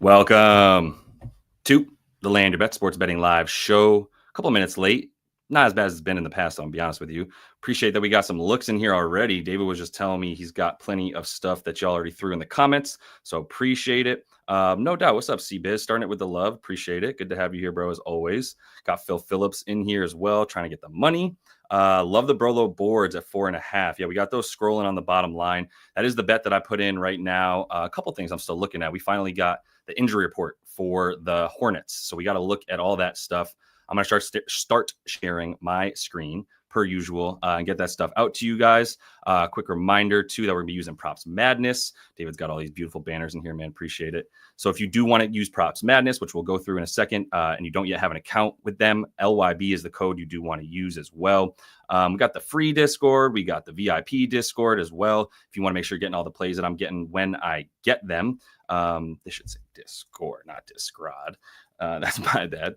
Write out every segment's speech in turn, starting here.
Welcome to the Land Your Bet Sports Betting Live show. A couple of minutes late. Not as bad as it's been in the past, I'll be honest with you. Appreciate that we got some looks in here already. David was just telling me he's got plenty of stuff that y'all already threw in the comments, so appreciate it. No doubt. What's up, C-Biz? Starting it with the love. Appreciate it. Good to have you here, bro, as always. Got Phil Phillips in here as well, trying to get the money. Love the Brolo boards at 4.5. Yeah, we got those scrolling on the bottom line. That is the bet that I put in right now. A couple things I'm still looking at. We finally got the injury report for the Hornets, so we got to look at all that stuff. I'm going to start sharing my screen per usual and get that stuff out to you guys. Quick reminder, too, that we're going to be using Props Madness. David's got all these beautiful banners in here, man. Appreciate it. So if you do want to use Props Madness, which we'll go through in a second, and you don't yet have an account with them, LYB is the code you do want to use as well. We got the free Discord. We got the VIP Discord as well. If you want to make sure you're getting all the plays that I'm getting when I get them. They should say Discord, not Discord. That's my bad.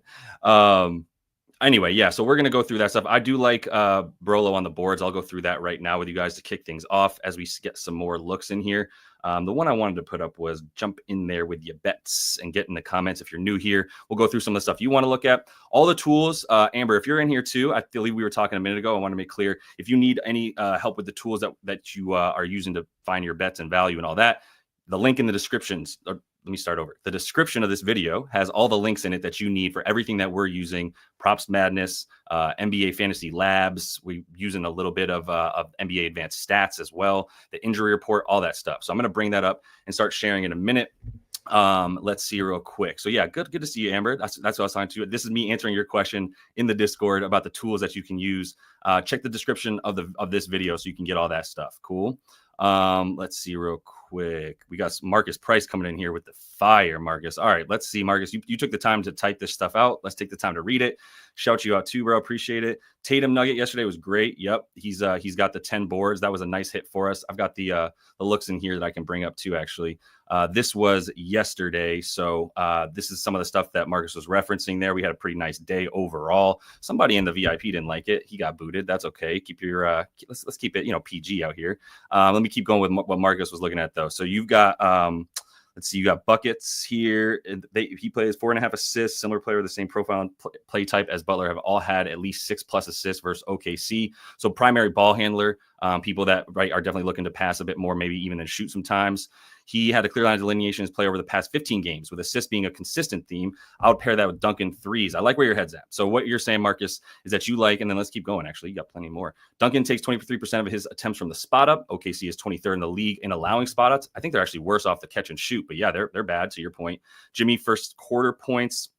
Anyway, yeah, so we're going to go through that stuff. I do like Brolo on the boards. I'll go through that right now with you guys to kick things off as we get some more looks in here. The one I wanted to put up was jump in there with your bets and get in the comments. If you're new here, we'll go through some of the stuff you want to look at. All the tools, Amber, if you're in here too, I believe we were talking a minute ago. I want to make clear, if you need any help with the tools that you are using to find your bets and value and all that, the link in the descriptions, let me start over. The description of this video has all the links in it that you need for everything that we're using. Props Madness, NBA Fantasy Labs. We're using a little bit of NBA Advanced Stats as well. The injury report, all that stuff. So I'm going to bring that up and start sharing in a minute. Let's see real quick. So yeah, good to see you, Amber. That's what I was talking to. This is me answering your question in the Discord about the tools that you can use. Check the description of this video so you can get all that stuff. Cool. Let's see real quick. We got Marcus Price coming in here with the fire, Marcus. All right, let's see, Marcus. You took the time to type this stuff out. Let's take the time to read it. Shout you out too, bro. Appreciate it. Tatum Nugget yesterday was great. Yep, he's got the 10 boards. That was a nice hit for us. I've got the looks in here that I can bring up too, actually. This was yesterday, so this is some of the stuff that Marcus was referencing there. We had a pretty nice day overall. Somebody in the VIP didn't like it. He got booted. That's okay. Keep your let's keep it PG out here. Let me keep going with what Marcus was looking at though. So you've got let's see, you got buckets here. He plays 4.5 assists. Similar player with the same profile and play type as Butler have all had at least 6+ assists versus OKC. So primary ball handler, people that are definitely looking to pass a bit more, maybe even than shoot sometimes. He had a clear line of delineation as play over the past 15 games, with assists being a consistent theme. I would pair that with Duncan threes. I like where your head's at. So what you're saying, Marcus, is that you like, and then let's keep going. Actually, you got plenty more. Duncan takes 23% of his attempts from the spot up. OKC is 23rd in the league in allowing spot ups. I think they're actually worse off the catch and shoot, but yeah, they're bad to your point. Jimmy, first quarter points.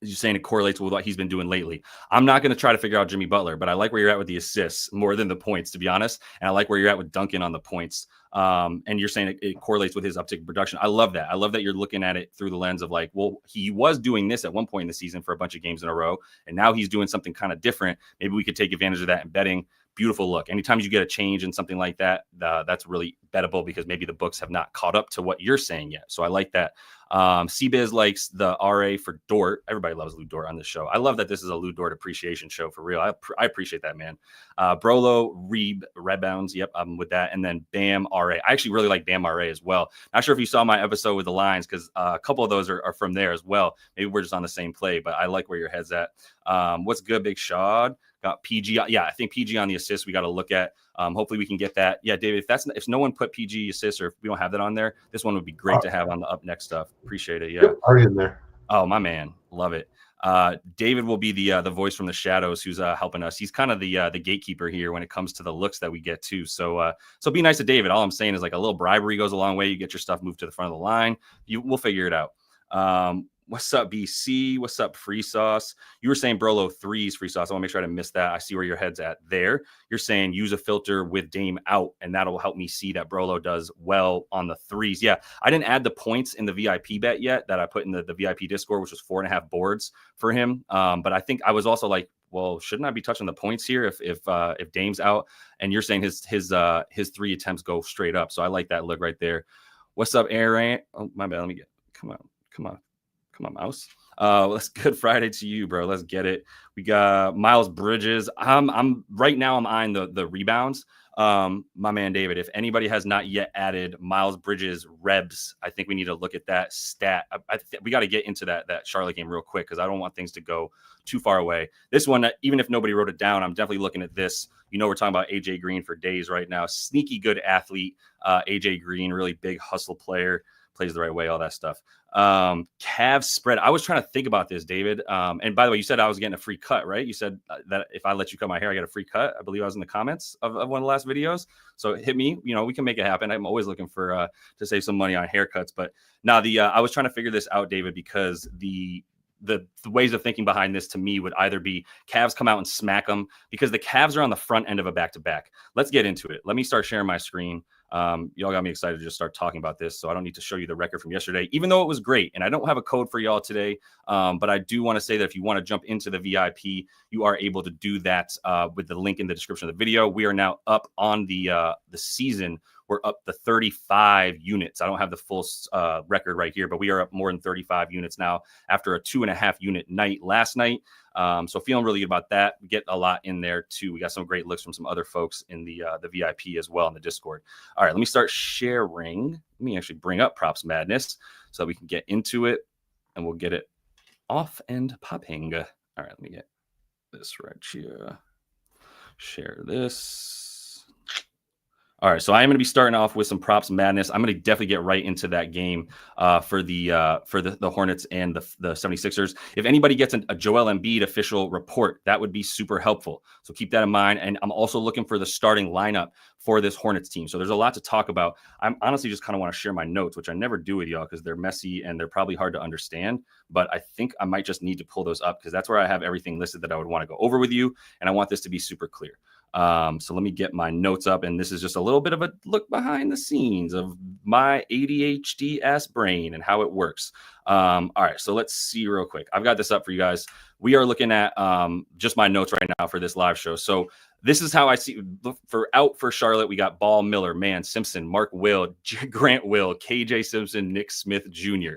As you're saying, it correlates with what he's been doing lately. I'm not going to try to figure out Jimmy Butler, but I like where you're at with the assists more than the points, to be honest. And I like where you're at with Duncan on the points. And you're saying it correlates with his uptick in production. I love that. I love that you're looking at it through the lens of like, well, he was doing this at one point in the season for a bunch of games in a row, and now he's doing something kind of different. Maybe we could take advantage of that in betting. Beautiful look. Anytime you get a change in something like that, that's really bettable because maybe the books have not caught up to what you're saying yet. So I like that. CBiz likes the RA for Dort. Everybody loves Lou Dort on this show. I love that this is a Lou Dort appreciation show for real. I appreciate that, man. Brolo, Rebounds. Yep, I'm with that. And then Bam RA. I actually really like Bam RA as well. Not sure if you saw my episode with the Lions because a couple of those are from there as well. Maybe we're just on the same play, but I like where your head's at. What's good, Big Shad? Got PG. Yeah, I think PG on the assist we got to look at. Hopefully we can get that. Yeah, David, if no one put PG assist or if we don't have that on there, this one would be great to have on the up next stuff. Appreciate it. Yeah. Yep, already in there. Oh, my man. Love it. David will be the voice from the shadows who's helping us. He's kind of the gatekeeper here when it comes to the looks that we get too. So be nice to David. All I'm saying is like a little bribery goes a long way. You get your stuff moved to the front of the line. We'll figure it out. What's up, BC? What's up, Free Sauce? You were saying Brolo threes, Free Sauce. I want to make sure I didn't miss that. I see where your head's at there. You're saying use a filter with Dame out, and that'll help me see that Brolo does well on the threes. Yeah, I didn't add the points in the VIP bet yet that I put in the VIP Discord, which was 4.5 boards for him. But I think I was also like, well, shouldn't I be touching the points here if Dame's out? And you're saying his 3 attempts go straight up. So I like that look right there. What's up, Aaron? Oh, my bad. Let me get. Come on. Come on, mouse. Let's good Friday to you, bro. Let's get it. We got Miles Bridges. I'm right now. I'm eyeing the rebounds. My man David. If anybody has not yet added Miles Bridges rebs, I think we need to look at that stat. We got to get into that Charlotte game real quick because I don't want things to go too far away. This one, even if nobody wrote it down, I'm definitely looking at this. You know, we're talking about AJ Green for days right now. Sneaky good athlete, AJ Green, really big hustle player. Plays the right way, all that stuff. Cavs spread. I was trying to think about this, David. And by the way, you said I was getting a free cut, right? You said that if I let you cut my hair, I get a free cut. I believe I was in the comments of one of the last videos. So hit me. You know, we can make it happen. I'm always looking for to save some money on haircuts. But now I was trying to figure this out, David, because the ways of thinking behind this to me would either be Cavs come out and smack them because the Cavs are on the front end of a back-to-back. Let's get into it. Let me start sharing my screen. Y'all got me excited to just start talking about this, so I don't need to show you the record from yesterday, even though it was great. And I don't have a code for y'all today, but I do want to say that if you want to jump into the VIP, you are able to do that with the link in the description of the video. We are now up on the season. We're up to 35 units. I don't have the full record right here, but we are up more than 35 units now after a 2.5 unit night last night. So feeling really good about that. We get a lot in there too. We got some great looks from some other folks in the VIP as well in the Discord. All right, let me start sharing. Let me actually bring up Props Madness so that we can get into it and we'll get it off and popping. All right, let me get this right here. Share this. All right, so I am going to be starting off with some Props Madness. I'm going to definitely get right into that game for the Hornets and the 76ers. If anybody gets a Joel Embiid official report, that would be super helpful. So keep that in mind. And I'm also looking for the starting lineup for this Hornets team. So there's a lot to talk about. I'm honestly just kind of want to share my notes, which I never do with y'all because they're messy and they're probably hard to understand. But I think I might just need to pull those up because that's where I have everything listed that I would want to go over with you. And I want this to be super clear. So let me get my notes up, and this is just a little bit of a look behind the scenes of my ADHD ass brain and how it works. All right, so let's see real quick. I've got this up for you guys. We are looking at just my notes right now for this live show. So this is how I see for Charlotte. We got Ball, Miller, Mann, Simpson, Mark Will, Grant Will, KJ Simpson, Nick Smith Jr.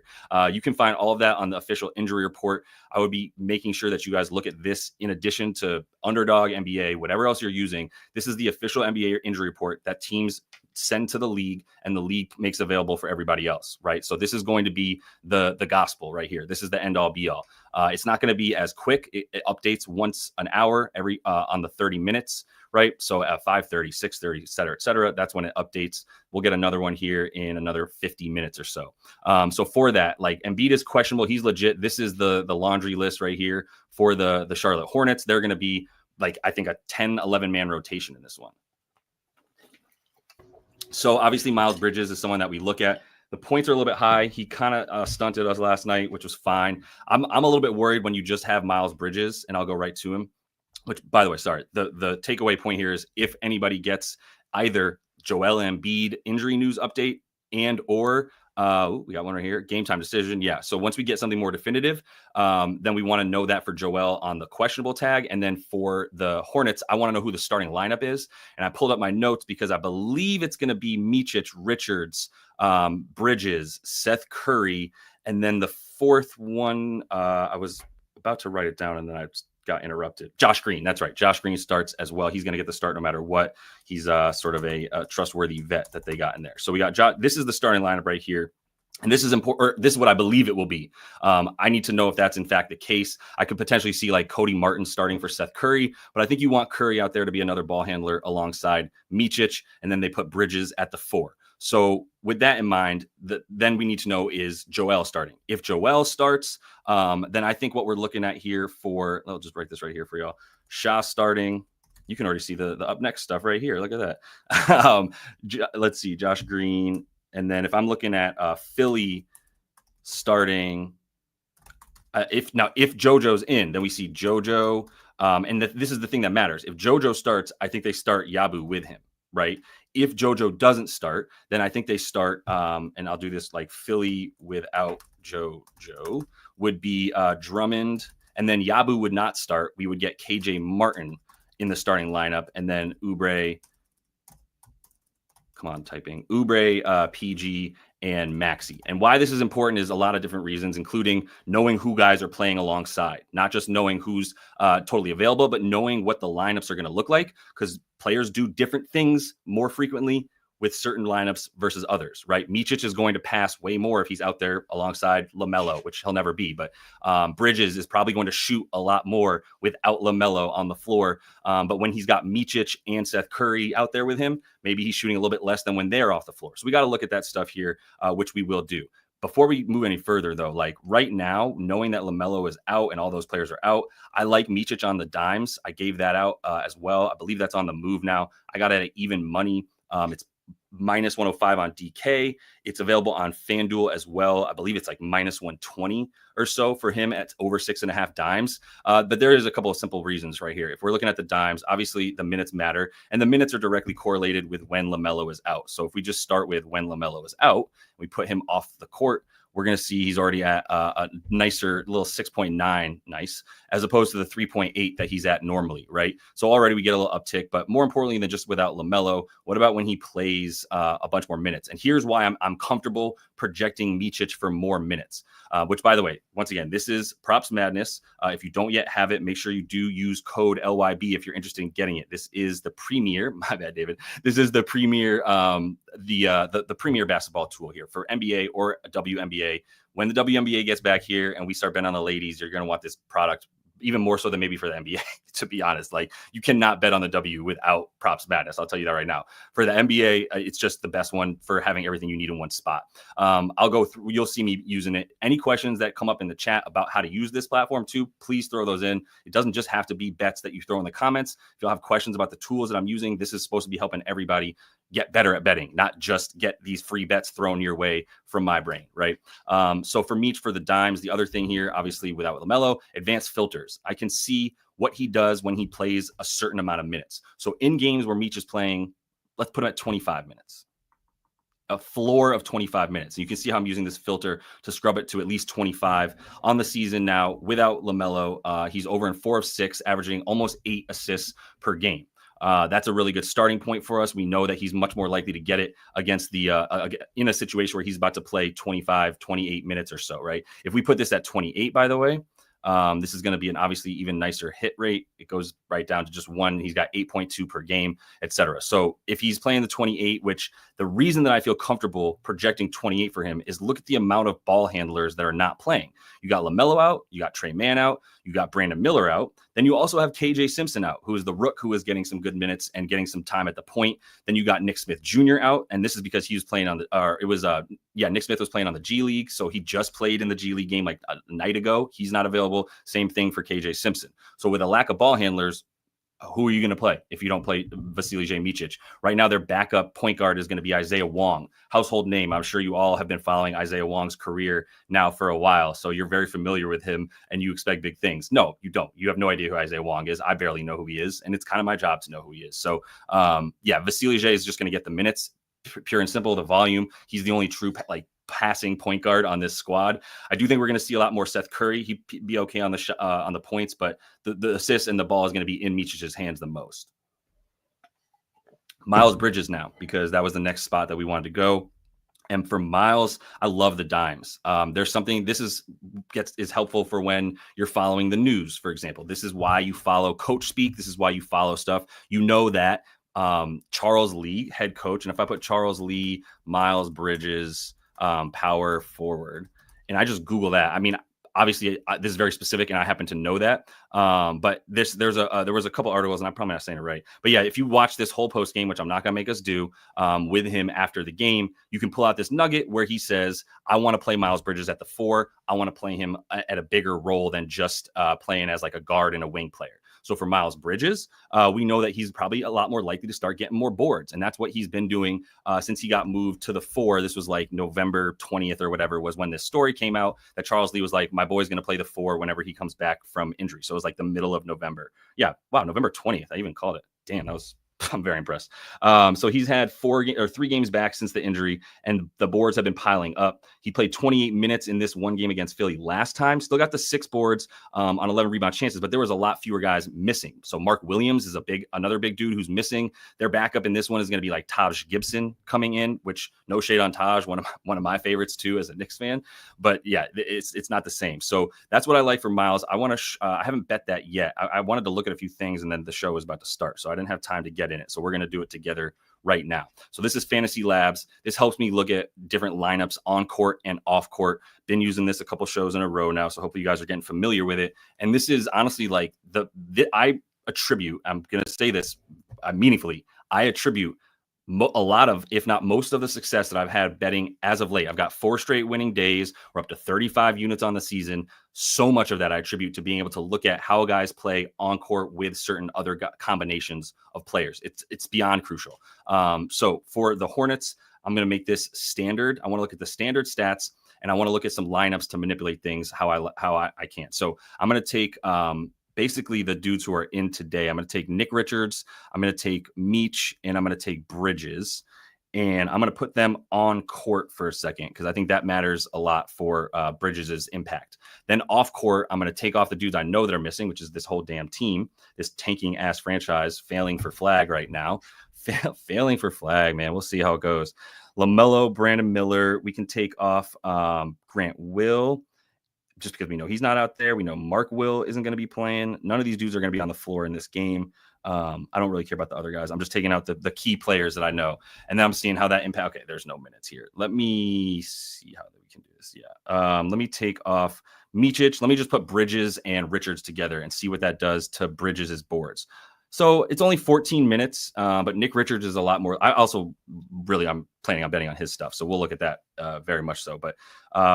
You can find all of that on the official injury report. I would be making sure that you guys look at this in addition to Underdog, NBA, whatever else you're using. This is the official NBA injury report that teams send to the league and the league makes available for everybody else, right? So this is going to be the gospel right here. This is the end all be all. It's not going to be as quick. It updates once an hour every on the 30 minutes, right? So at 5:30, 6:30, et cetera, that's when it updates. We'll get another one here in another 50 minutes or so. So for that, like Embiid is questionable. He's legit. This is the laundry list right here for the Charlotte Hornets. They're going to be like, I think a 10, 11 man rotation in this one. So obviously Miles Bridges is someone that we look at. The points are a little bit high. He kind of stunted us last night, which was fine. I'm a little bit worried when you just have Miles Bridges, and I'll go right to him. Which, by the way, sorry. The takeaway point here is if anybody gets either Joel Embiid injury news update and or we got one right here, game time decision. Yeah. So once we get something more definitive, then we want to know that for Joel on the questionable tag. And then for the Hornets, I want to know who the starting lineup is. And I pulled up my notes because I believe it's going to be Micic, Richards, Bridges, Seth Curry. And then the fourth one, I was about to write it down and then I got interrupted. Josh Green. That's right. Josh Green starts as well. He's going to get the start no matter what. He's sort of a trustworthy vet that they got in there. So we got Josh. This is the starting lineup right here. And this is important. This is what I believe it will be. I need to know if that's in fact the case. I could potentially see like Cody Martin starting for Seth Curry, but I think you want Curry out there to be another ball handler alongside Micic, and then they put Bridges at the 4. So with that in mind, then we need to know, is Joel starting? If Joel starts, then I think what we're looking at here I'll just write this right here for y'all. Shah starting. You can already see the up next stuff right here. Look at that. Let's see, Josh Green. And then if I'm looking at Philly starting, if JoJo's in, then we see JoJo. And this is the thing that matters. If JoJo starts, I think they start Yabu with him, right? If JoJo doesn't start, then I think they start, and I'll do this like Philly without JoJo would be Drummond, and then Yabu would not start. We would get KJ Martin in the starting lineup, and then Oubre. Come on, typing Oubre, PG, and Maxey. And why this is important is a lot of different reasons, including knowing who guys are playing alongside, not just knowing who's totally available, but knowing what the lineups are going to look like, because players do different things more frequently with certain lineups versus others, right? Micic is going to pass way more if he's out there alongside LaMelo, which he'll never be. But Bridges is probably going to shoot a lot more without LaMelo on the floor. But when he's got Micic and Seth Curry out there with him, maybe he's shooting a little bit less than when they're off the floor. So we got to look at that stuff here, which we will do. Before we move any further, though, like right now, knowing that LaMelo is out and all those players are out, I like Micic on the dimes. I gave that out as well. I believe that's on the move now. I got it at even money. It's minus 105 on DK. It's available on FanDuel as well. I believe it's like minus 120 or so for him at over 6.5 dimes. But there is a couple of simple reasons right here. If we're looking at the dimes, obviously the minutes matter, and the minutes are directly correlated with when LaMelo is out. So if we just start with when LaMelo is out, we put him off the court, we're going to see he's already at a nicer little 6.9, nice, as opposed to the 3.8 that he's at normally, right? So already we get a little uptick, but more importantly than just without LaMelo, what about when he plays a bunch more minutes? And here's why I'm comfortable projecting Micic for more minutes, which, by the way, once again, this is Props Madness. If you don't yet have it, make sure you do use code LYB if you're interested in getting it. This is the premier, my bad, David. This is the premier, the premier basketball tool here for NBA or WNBA. When the WNBA gets back here and we start betting on the ladies, you're going to want this product even more so than maybe for the NBA, to be honest. Like, you cannot bet on the W without Props Madness. I'll tell you that right now. For the NBA, it's just the best one for having everything you need in one spot. I'll go through, you'll see me using it. Any questions that come up in the chat about how to use this platform too, please throw those in. It doesn't just have to be bets that you throw in the comments. If you'll have questions about the tools that I'm using, this is supposed to be helping everybody get better at betting, not just get these free bets thrown your way from my brain, right? So for Meach, for the dimes, the other thing here, obviously without LaMelo, advanced filters. I can see what he does when he plays a certain amount of minutes. So in games where Meach is playing, let's put him at 25 minutes. A floor of 25 minutes. You can see how I'm using this filter to scrub it to at least 25 on the season now without LaMelo. He's over in 4 of 6, averaging almost 8 assists per game. That's a really good starting point for us. We know that he's much more likely to get it against the in a situation where he's about to play 25, 28 minutes or so, right? If we put this at 28, by the way, this is going to be an obviously even nicer hit rate. It goes right down to just 1. He's got 8.2 per game, etc. So if he's playing the 28, which the reason that I feel comfortable projecting 28 for him is look at the amount of ball handlers that are not playing. You got LaMelo out, you got Trey Mann out, you got Brandon Miller out. Then you also have KJ Simpson out, who is the rook who is getting some good minutes and getting some time at the point. Then you got Nick Smith Jr. out, and this is because he was playing on the, Nick Smith was playing on the G League, so he just played in the G League game like a night ago. He's not available. Same thing for KJ Simpson. So with a lack of ball handlers, who are you going to play if you don't play Vasilije Micic? Right now, their backup point guard is going to be Isaiah Wong. Household name. I'm sure you all have been following Isaiah Wong's career now for a while, so you're very familiar with him and you expect big things. No, you don't. You have no idea who Isaiah Wong is. I barely know who he is, and it's kind of my job to know who he is. So, Vasilije is just going to get the minutes, pure and simple, the volume. He's the only true passing point guard on this squad. I do think we're going to see a lot more Seth Curry. He'd be okay on the points, but the assists and the ball is going to be in Micic's hands the most. Miles Bridges now, because that was the next spot that we wanted to go. And for Miles, I love the dimes. There's something, this is helpful for when you're following the news, for example. This is why you follow Coach Speak. This is why you follow stuff. You know that Charles Lee, head coach, and if I put Charles Lee, Miles Bridges, power forward, and I just Google that. I mean, obviously this is very specific and I happen to know that. But there was a couple articles, and I'm probably not saying it right, but yeah, if you watch this whole post game, which I'm not going to make us do, with him after the game, you can pull out this nugget where he says, I want to play Miles Bridges at the 4. I want to play him at a bigger role than just playing as like a guard and a wing player. So for Miles Bridges, we know that he's probably a lot more likely to start getting more boards. And that's what he's been doing since he got moved to the 4. This was like November 20th or whatever was when this story came out that Charles Lee was like, my boy's going to play the 4 whenever he comes back from injury. So it was like the middle of November. Yeah. Wow. November 20th. I even called it. Damn, that was I'm very impressed. So he's had 3 games back since the injury, and the boards have been piling up. He played 28 minutes in this one game against Philly last time. Still got the 6 boards on 11 rebound chances, but there was a lot fewer guys missing. So Mark Williams is another big dude who's missing. Their backup in this one is going to be like Taj Gibson coming in, which no shade on Taj, one of my favorites too as a Knicks fan. But yeah, it's not the same. So that's what I like for Miles. I haven't bet that yet. I wanted to look at a few things, and then the show was about to start, so I didn't have time to get in it. So we're going to do it together right now. So this is Fantasy Labs. This helps me look at different lineups on court and off court. Been using this a couple shows in a row now, so hopefully you guys are getting familiar with it. And this is honestly like I'm going to say this meaningfully. I attribute a lot of, if not most of the success that I've had betting as of late. I've got 4 straight winning days. We're up to 35 units on the season. So much of that I attribute to being able to look at how guys play on court with certain other combinations of players. It's beyond crucial. So for the Hornets, I'm going to make this standard. I want to look at the standard stats, and I want to look at some lineups to manipulate things how I can. So I'm going to take basically the dudes who are in today. I'm going to take Nick Richards, I'm going to take Meach, and I'm going to take Bridges. And I'm going to put them on court for a second because I think that matters a lot for Bridges' impact. Then off court, I'm going to take off the dudes I know that are missing, which is this whole damn team, this tanking ass franchise failing for flag right now. Failing for flag, man. We'll see how it goes. LaMelo, Brandon Miller. We can take off Grant Will, just because we know he's not out there. We know Mark Will isn't going to be playing. None of these dudes are going to be on the floor in this game. I don't really care about the other guys. I'm just taking out the key players that I know. And then I'm seeing how that impact. Okay, there's no minutes here. Let me see how we can do this. Yeah. Let me take off Micic. Let me just put Bridges and Richards together and see what that does to Bridges' boards. So it's only 14 minutes, but Nick Richards is a lot more. I'm planning on betting on his stuff. So we'll look at that very much so. But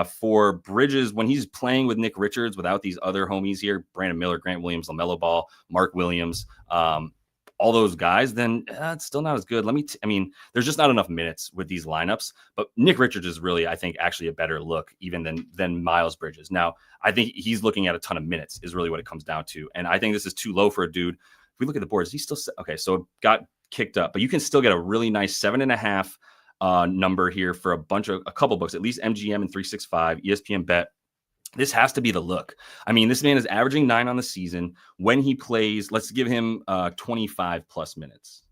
for Bridges, when he's playing with Nick Richards without these other homies here, Brandon Miller, Grant Williams, LaMelo Ball, Mark Williams, all those guys, then it's still not as good. There's just not enough minutes with these lineups. But Nick Richards is really, I think, actually a better look even than Miles Bridges. Now, I think he's looking at a ton of minutes is really what it comes down to. And I think this is too low for a dude. If we look at the boards, he's still okay. So it got kicked up, but you can still get a really nice 7.5 number here for a couple books, at least MGM and 365, ESPN Bet. This has to be the look. I mean, this man is averaging 9 on the season. When he plays, let's give him 25 plus minutes.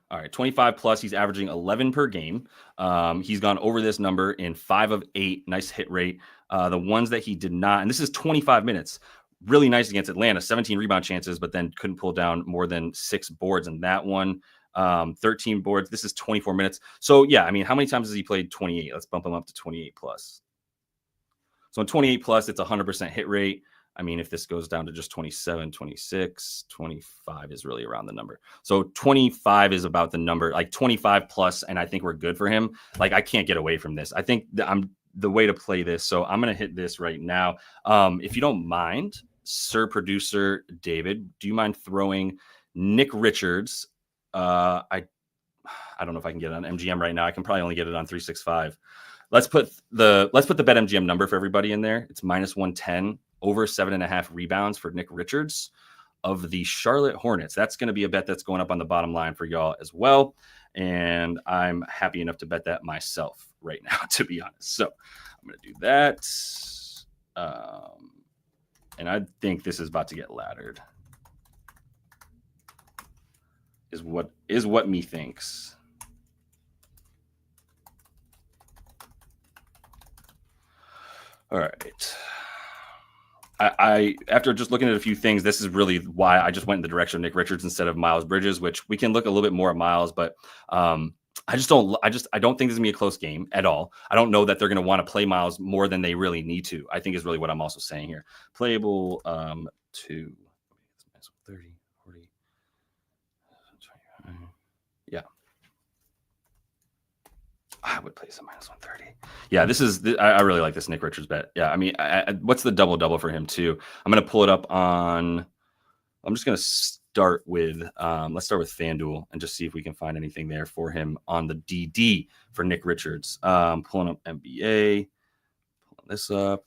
All right, 25 plus. He's averaging 11 per game. He's gone over this number in 5 of 8. Nice hit rate. The ones that he did not, and this is 25 minutes. Really nice against Atlanta, 17 rebound chances, but then couldn't pull down more than 6 boards in that one. 13 boards. This is 24 minutes. So yeah, I mean, how many times has he played 28? Let's bump him up to 28 plus. So in 28 plus, it's 100% hit rate. I mean, if this goes down to just 27, 26, 25 is really around the number. So 25 is about the number, like 25 plus, and I think we're good for him. Like, I can't get away from this. I think I'm the way to play this. So I'm going to hit this right now. If you don't mind, Sir Producer David, do you mind throwing Nick Richards? I don't know if I can get it on MGM right now. I can probably only get it on 365. Let's put the BetMGM number for everybody in there. It's -110, over 7.5 rebounds for Nick Richards of the Charlotte Hornets. That's going to be a bet that's going up on the bottom line for y'all as well. And I'm happy enough to bet that myself right now, to be honest. So I'm going to do that. And I think this is about to get laddered. Is what me thinks. All right. I after just looking at a few things, this is really why I just went in the direction of Nick Richards instead of Miles Bridges, which we can look a little bit more at Miles, but I don't think this is gonna be a close game at all. I don't know that they're gonna want to play Miles more than they really need to. I think is really what I'm also saying here. Playable 2 30, 40. Yeah. I would play some -130. Yeah, I really like this Nick Richards bet. Yeah, I mean, what's the double for him too? I'm going to pull it up on. I'm just going to start with. Let's start with FanDuel and just see if we can find anything there for him on the DD for Nick Richards. Pulling up NBA. Pulling this up.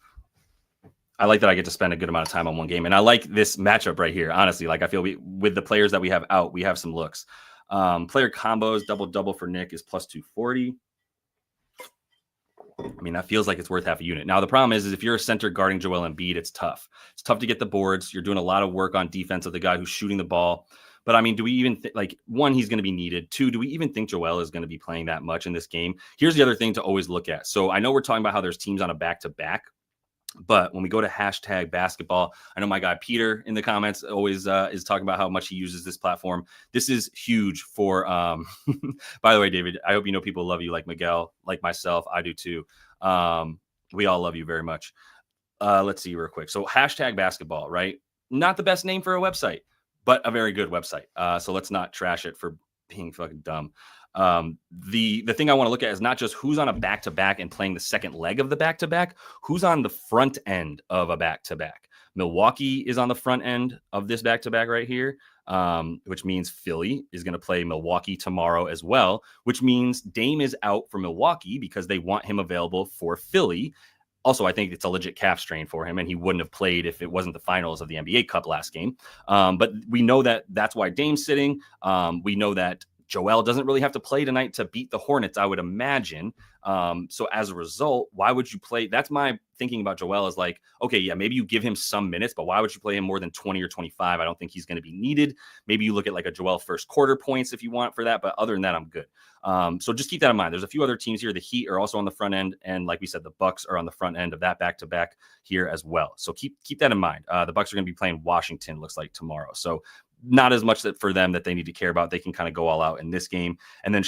I like that I get to spend a good amount of time on one game. And I like this matchup right here. Honestly, like I feel with the players that we have out, we have some looks. Player combos, double for Nick is plus 240. I mean, that feels like it's worth half a unit. Now, the problem is if you're a center guarding Joel Embiid, it's tough. It's tough to get the boards. You're doing a lot of work on defense of the guy who's shooting the ball. But I mean, do we even like one, he's going to be needed. Two, do we even think Joel is going to be playing that much in this game? Here's the other thing to always look at. So I know we're talking about how there's teams on a back-to-back. But when we go to hashtag basketball, I know my guy Peter in the comments always is talking about how much he uses this platform. This is huge for, by the way, David, I hope you know people love you like Miguel, like myself. I do too. We all love you very much. Let's see real quick. So hashtag basketball, right? Not the best name for a website, but a very good website. So let's not trash it for being fucking dumb. The thing I want to look at is not just who's on a back-to-back and playing the second leg of the back-to-back, who's on the front end of a back-to-back. Milwaukee is on the front end of this back-to-back right here, which means Philly is going to play Milwaukee tomorrow as well, which means Dame is out for Milwaukee because they want him available for Philly. Also, I think it's a legit calf strain for him, and he wouldn't have played if it wasn't the finals of the NBA Cup last game. But we know that that's why Dame's sitting. We know that Joel doesn't really have to play tonight to beat the Hornets, I would imagine. So as a result, why would you play? That's my thinking about Joel is like, okay, yeah, maybe you give him some minutes, but why would you play him more than 20 or 25? I don't think he's going to be needed. Maybe you look at like a Joel first quarter points if you want for that. But other than that, I'm good. So just keep that in mind. There's a few other teams here. The Heat are also on the front end. And like we said, the Bucks are on the front end of that back-to-back here as well. So keep that in mind. The Bucks are going to be playing Washington, looks like tomorrow. So not as much that for them that they need to care about. They can kind of go all out in this game. And then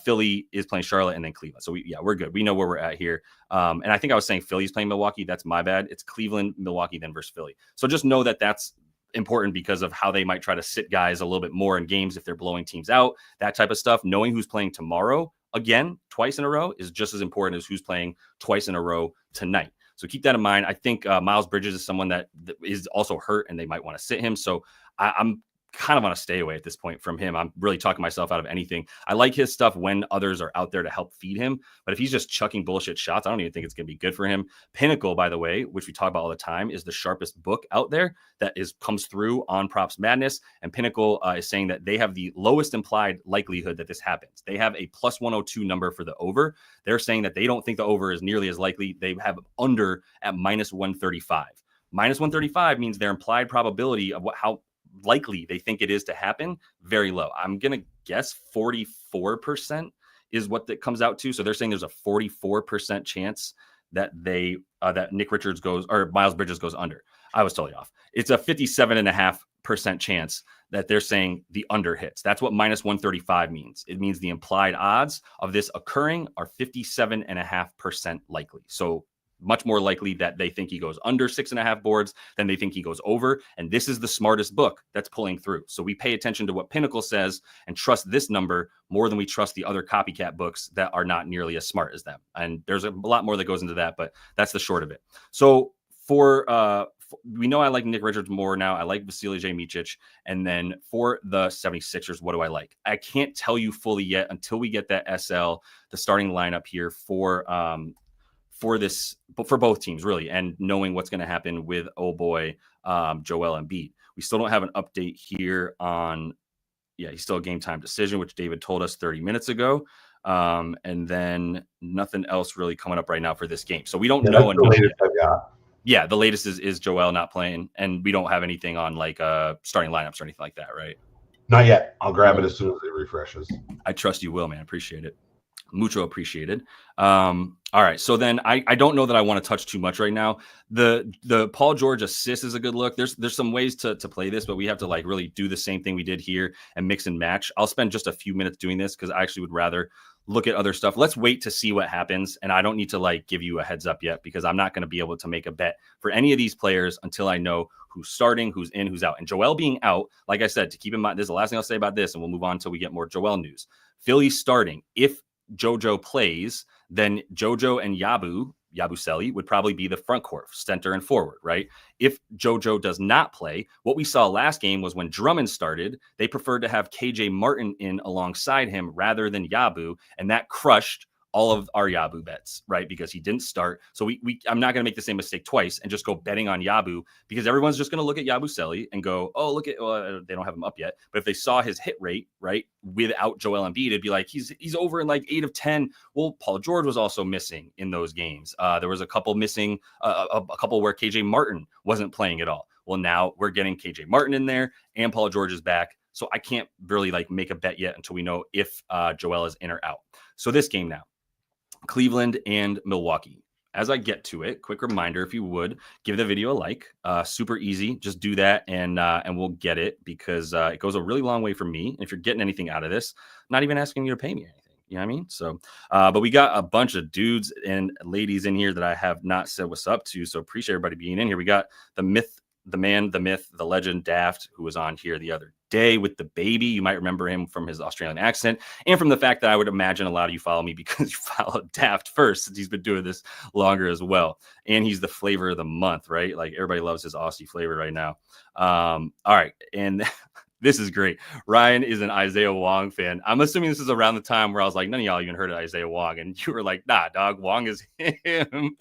Philly is playing Charlotte and then Cleveland. So we're good. We know where we're at here. And I think I was saying Philly's playing Milwaukee. That's my bad. It's Cleveland, Milwaukee, then versus Philly. So just know that that's important because of how they might try to sit guys a little bit more in games if they're blowing teams out, that type of stuff. Knowing who's playing tomorrow, again, twice in a row is just as important as who's playing twice in a row tonight. So keep that in mind. I think Miles Bridges is someone that is also hurt and they might want to sit him. So I'm kind of want to stay away at this point from him. I'm really talking myself out of anything. I like his stuff when others are out there to help feed him. But if he's just chucking bullshit shots, I don't even think it's going to be good for him. Pinnacle, by the way, which we talk about all the time, is the sharpest book out there that comes through on Props Madness. And Pinnacle is saying that they have the lowest implied likelihood that this happens. They have a plus 102 number for the over. They're saying that they don't think the over is nearly as likely. They have under at minus 135. Minus 135 means their implied probability of how likely they think it is to happen very low. I'm gonna guess 44% is what that comes out to. So they're saying there's a 44% chance that that Nick Richards goes or Miles Bridges goes under. I was totally off. It's a 57.5% chance that they're saying the under hits. That's what minus 135 means. It means the implied odds of this occurring are 57.5% likely. So much more likely that they think he goes under 6.5 boards than they think he goes over. And this is the smartest book that's pulling through. So we pay attention to what Pinnacle says and trust this number more than we trust the other copycat books that are not nearly as smart as them. And there's a lot more that goes into that, but that's the short of it. So we know I like Nick Richards more now. I like Vasilije Micic. And then for the 76ers, what do I like? I can't tell you fully yet until we get that SL, the starting lineup here for both teams, really, and knowing what's going to happen with Joel Embiid. We still don't have an update here on, he's still a game time decision, which David told us 30 minutes ago. And then nothing else really coming up right now for this game. So we don't know. The latest I've got. Yeah, the latest is Joel not playing, and we don't have anything on like starting lineups or anything like that, right? Not yet. I'll grab it as soon as it refreshes. I trust you will, man. Appreciate it. Mucho appreciated. All right. So then I don't know that I want to touch too much right now. The Paul George assist is a good look. There's some ways to play this, but we have to like really do the same thing we did here and mix and match. I'll spend just a few minutes doing this because I actually would rather look at other stuff. Let's wait to see what happens. And I don't need to like give you a heads up yet because I'm not going to be able to make a bet for any of these players until I know who's starting, who's in, who's out. And Joel being out, like I said, to keep in mind, this is the last thing I'll say about this, and we'll move on until we get more Joel news. Philly starting. If JoJo plays, then JoJo and Yabusele would probably be the front court, center and forward, right? If JoJo does not play, what we saw last game was when Drummond started, they preferred to have KJ Martin in alongside him rather than Yabu, and that crushed all of our Yabu bets, right? Because he didn't start. So I'm not going to make the same mistake twice and just go betting on Yabu, because everyone's just going to look at Yabusele and go, oh, look at, well, they don't have him up yet. But if they saw his hit rate, right, without Joel Embiid, it'd be like, he's over in like 8 of 10. Well, Paul George was also missing in those games. There was a couple missing, a couple where KJ Martin wasn't playing at all. Well, now we're getting KJ Martin in there and Paul George is back. So I can't really like make a bet yet until we know if Joel is in or out. So this game now, Cleveland and Milwaukee. As I get to it, quick reminder, if you would, give the video a like. Super easy. Just do that and we'll get it, because it goes a really long way for me. And if you're getting anything out of this, not even asking you to pay me anything. You know what I mean? So, but we got a bunch of dudes and ladies in here that I have not said what's up to. So appreciate everybody being in here. We got the myth, the man, the myth, the legend, Daft, who was on here the other day with the baby. You might remember him from his Australian accent and from the fact that I would imagine a lot of you follow me because you followed Daft first, since he's been doing this longer as well. And he's the flavor of the month, right? Like everybody loves his Aussie flavor right now. All right. And this is great. Ryan is an Isaiah Wong fan. I'm assuming this is around the time where I was like, none of y'all even heard of Isaiah Wong. And you were like, nah, dog, Wong is him.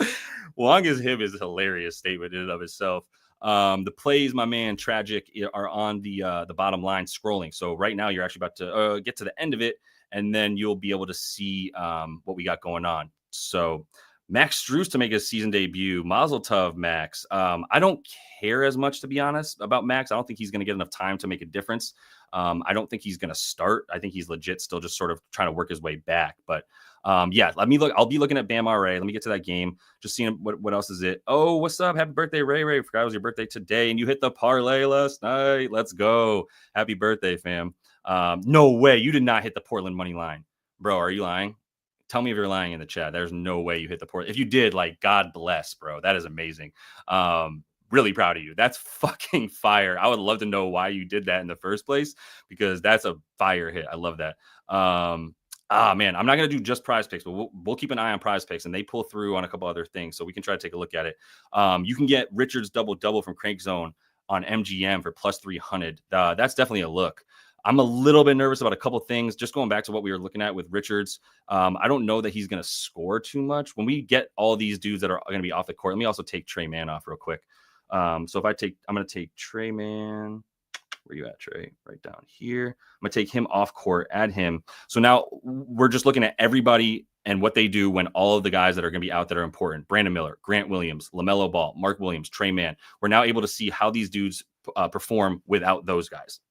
Wong is him is a hilarious statement in and of itself. The plays, my man, Tragic, are on the bottom line scrolling. So right now you're actually about to get to the end of it, and then you'll be able to see what we got going on. So Max Strus to make his season debut. Mazel tov, Max. I don't care as much, to be honest, about Max. I don't think he's going to get enough time to make a difference. I don't think he's going to start. I think he's legit still just sort of trying to work his way back. But yeah, let me look. I'll be looking at Bam RA. Let me get to that game. Just seeing what else is it. Oh, what's up? Happy birthday, Ray Ray. Forgot it was your birthday today, and you hit the parlay last night. Let's go. Happy birthday, fam. No way. You did not hit the Portland money line. Bro, are you lying? Tell me if you're lying in the chat. There's no way you hit the Portland. If you did, like, God bless, bro. That is amazing. Really proud of you. That's fucking fire. I would love to know why you did that in the first place, because that's a fire hit. I love that. Man, I'm not going to do just Prize Picks, but we'll keep an eye on Prize Picks, and they pull through on a couple other things, so we can try to take a look at it. You can get Richards double from Crank Zone on MGM for plus 300. That's definitely a look. I'm a little bit nervous about a couple things. Just going back to what we were looking at with Richards, I don't know that he's going to score too much. When we get all these dudes that are going to be off the court, let me also take Trey Mann off real quick. So if I'm going to take Trey Mann. Where you at, Trey? Right down here. I'm going to take him off court, add him. So now we're just looking at everybody and what they do when all of the guys that are going to be out that are important. Brandon Miller, Grant Williams, LaMelo Ball, Mark Williams, Trey Mann. We're now able to see how these dudes perform without those guys.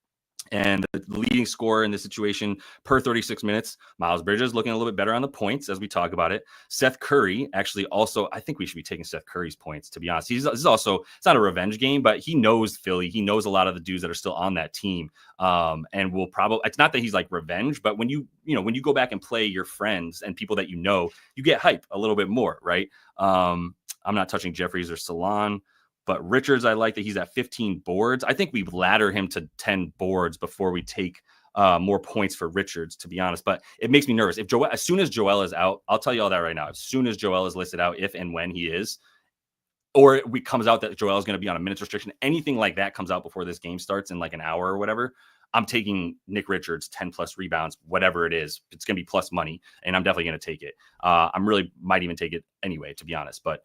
And the leading scorer in this situation per 36 minutes, Miles Bridges looking a little bit better on the points as we talk about it. Seth Curry actually also, I think we should be taking Seth Curry's points, to be honest. This is also, it's not a revenge game, but he knows Philly. He knows a lot of the dudes that are still on that team. And will probably, it's not that he's like revenge, but when you go back and play your friends and people that you get hype a little bit more, right? I'm not touching Jeffries or Salon. But Richards, I like that he's at 15 boards. I think we ladder him to 10 boards before we take more points for Richards, to be honest. But it makes me nervous. As soon as Joel is out, I'll tell you all that right now. As soon as Joel is listed out, if and when he is, or it comes out that Joel is going to be on a minutes restriction, anything like that comes out before this game starts in like an hour or whatever, I'm taking Nick Richards 10 plus rebounds, whatever it is. It's going to be plus money, and I'm definitely going to take it. I'm really might even take it anyway, to be honest. But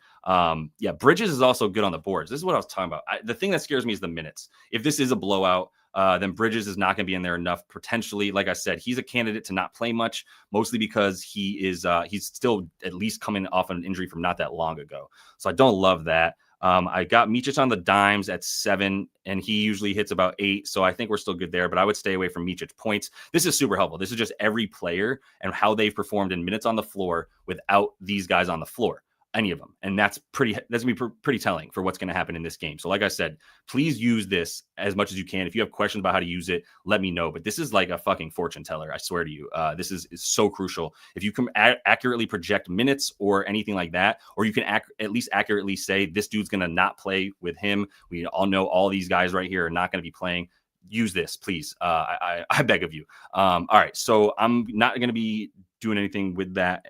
yeah, Bridges is also good on the boards. This is what I was talking about. The thing that scares me is the minutes. If this is a blowout, then Bridges is not going to be in there enough. Potentially, like I said, he's a candidate to not play much, mostly because he's still at least coming off an injury from not that long ago. So I don't love that. I got Micic on the dimes at 7, and he usually hits about 8. So I think we're still good there, but I would stay away from Micic points. This is super helpful. This is just every player and how they've performed in minutes on the floor without these guys on the floor. Any of them. And that's going to be pretty telling for what's going to happen in this game. So like I said, please use this as much as you can. If you have questions about how to use it, let me know. But this is like a fucking fortune teller. I swear to you. This is so crucial. If you can accurately project minutes or anything like that, or you can at least accurately say this dude's going to not play with him. We all know all these guys right here are not going to be playing. Use this, please. I beg of you. All right. So I'm not going to be doing anything with that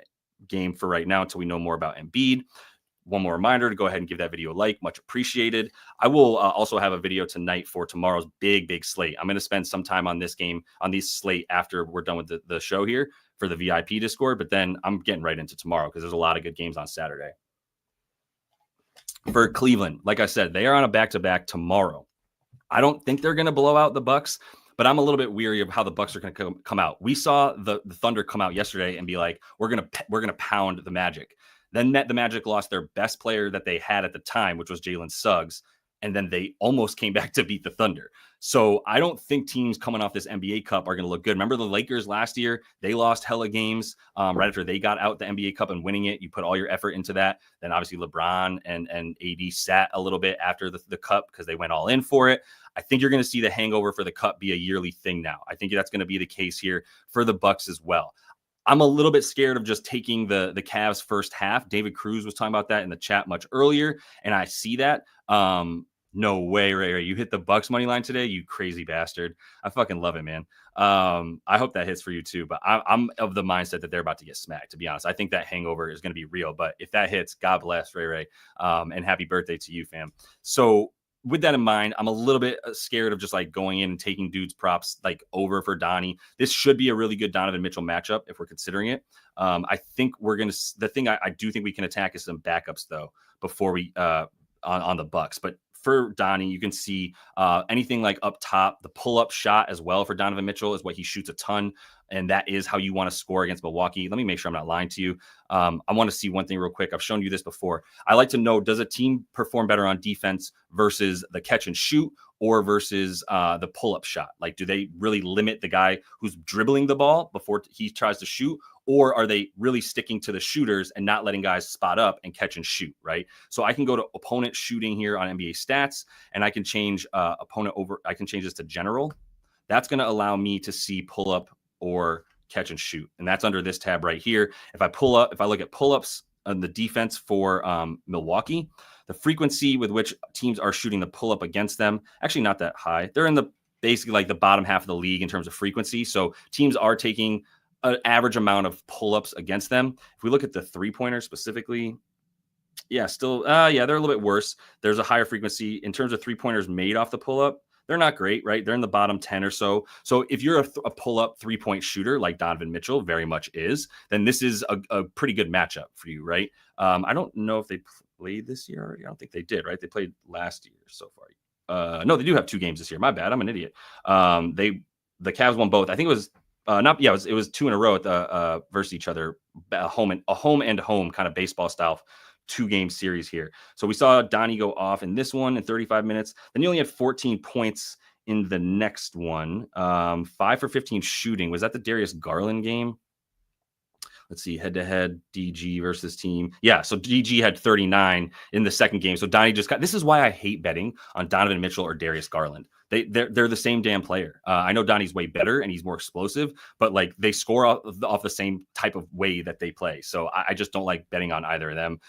game for right now until we know more about Embiid. One more reminder to go ahead and give that video a like, much appreciated. I will also have a video tonight for tomorrow's big slate. I'm going to spend some time on this game, on this slate after we're done with the show here for the VIP Discord, but then I'm getting right into tomorrow because there's a lot of good games on Saturday. For Cleveland, like I said, they are on a back-to-back tomorrow. I don't think they're going to blow out the Bucks, but I'm a little bit weary of how the Bucks are going to come out. We saw the Thunder come out yesterday and be like, we're going to pound the Magic. Then the Magic lost their best player that they had at the time, which was Jalen Suggs, and then they almost came back to beat the Thunder. So I don't think teams coming off this NBA Cup are going to look good. Remember the Lakers last year? They lost hella games right after they got out the NBA Cup and winning it. You put all your effort into that. Then obviously LeBron and AD sat a little bit after the Cup because they went all in for it. I think you're going to see the hangover for the Cup be a yearly thing now. I think that's going to be the case here for the Bucks as well. I'm a little bit scared of just taking the Cavs first half. David Cruz was talking about that in the chat much earlier, and I see that. No way, Ray. You hit the Bucks money line today, you crazy bastard. I fucking love it, man. I hope that hits for you too, but I'm of the mindset that they're about to get smacked, to be honest. I think that hangover is going to be real, but if that hits, God bless, Ray. And happy birthday to you, fam. So with that in mind, I'm a little bit scared of just like going in and taking dudes props like over for Donnie. This should be a really good Donovan Mitchell matchup if we're considering it. I think the thing I do think we can attack is some backups though, before we, on the Bucks, but for Donnie, you can see anything like up top, the pull-up shot as well for Donovan Mitchell is what he shoots a ton, and that is how you want to score against Milwaukee. Let me make sure I'm not lying to you. I want to see one thing real quick. I've shown you this before. I like to know, does a team perform better on defense versus the catch and shoot or versus the pull-up shot? Like, do they really limit the guy who's dribbling the ball before he tries to shoot? Or are they really sticking to the shooters and not letting guys spot up and catch and shoot, right? So I can go to opponent shooting here on NBA stats, and I can change opponent over. I can change this to general. That's going to allow me to see pull up or catch and shoot, and that's under this tab right here. If I look at pull ups on the defense for Milwaukee, the frequency with which teams are shooting the pull up against them actually not that high. They're in the basically like the bottom half of the league in terms of frequency. So teams are taking an average amount of pull-ups against them. If we look at the three-pointer specifically, they're a little bit worse. There's a higher frequency in terms of three-pointers made off the pull-up. They're not great, right? They're in the bottom 10 or so. So if you're a pull-up three-point shooter like Donovan Mitchell very much is, then this is a pretty good matchup for you, right? I don't know if they played this year already. I don't think they did, right? They played last year so far. No, they do have 2 games this year. My bad. I'm an idiot. The Cavs won both. I think it was it was 2 in a row at the versus each other, a home and home kind of baseball style 2-game series here. So we saw Donnie go off in this one in 35 minutes. Then he only had 14 points in the next one. 5 for 15 shooting. Was that the Darius Garland game? Let's see, head-to-head, DG versus team. Yeah, so DG had 39 in the second game. So Donnie just got – this is why I hate betting on Donovan Mitchell or Darius Garland. They're the same damn player. I know Donnie's way better and he's more explosive, but like they score off the same type of way that they play. So I just don't like betting on either of them.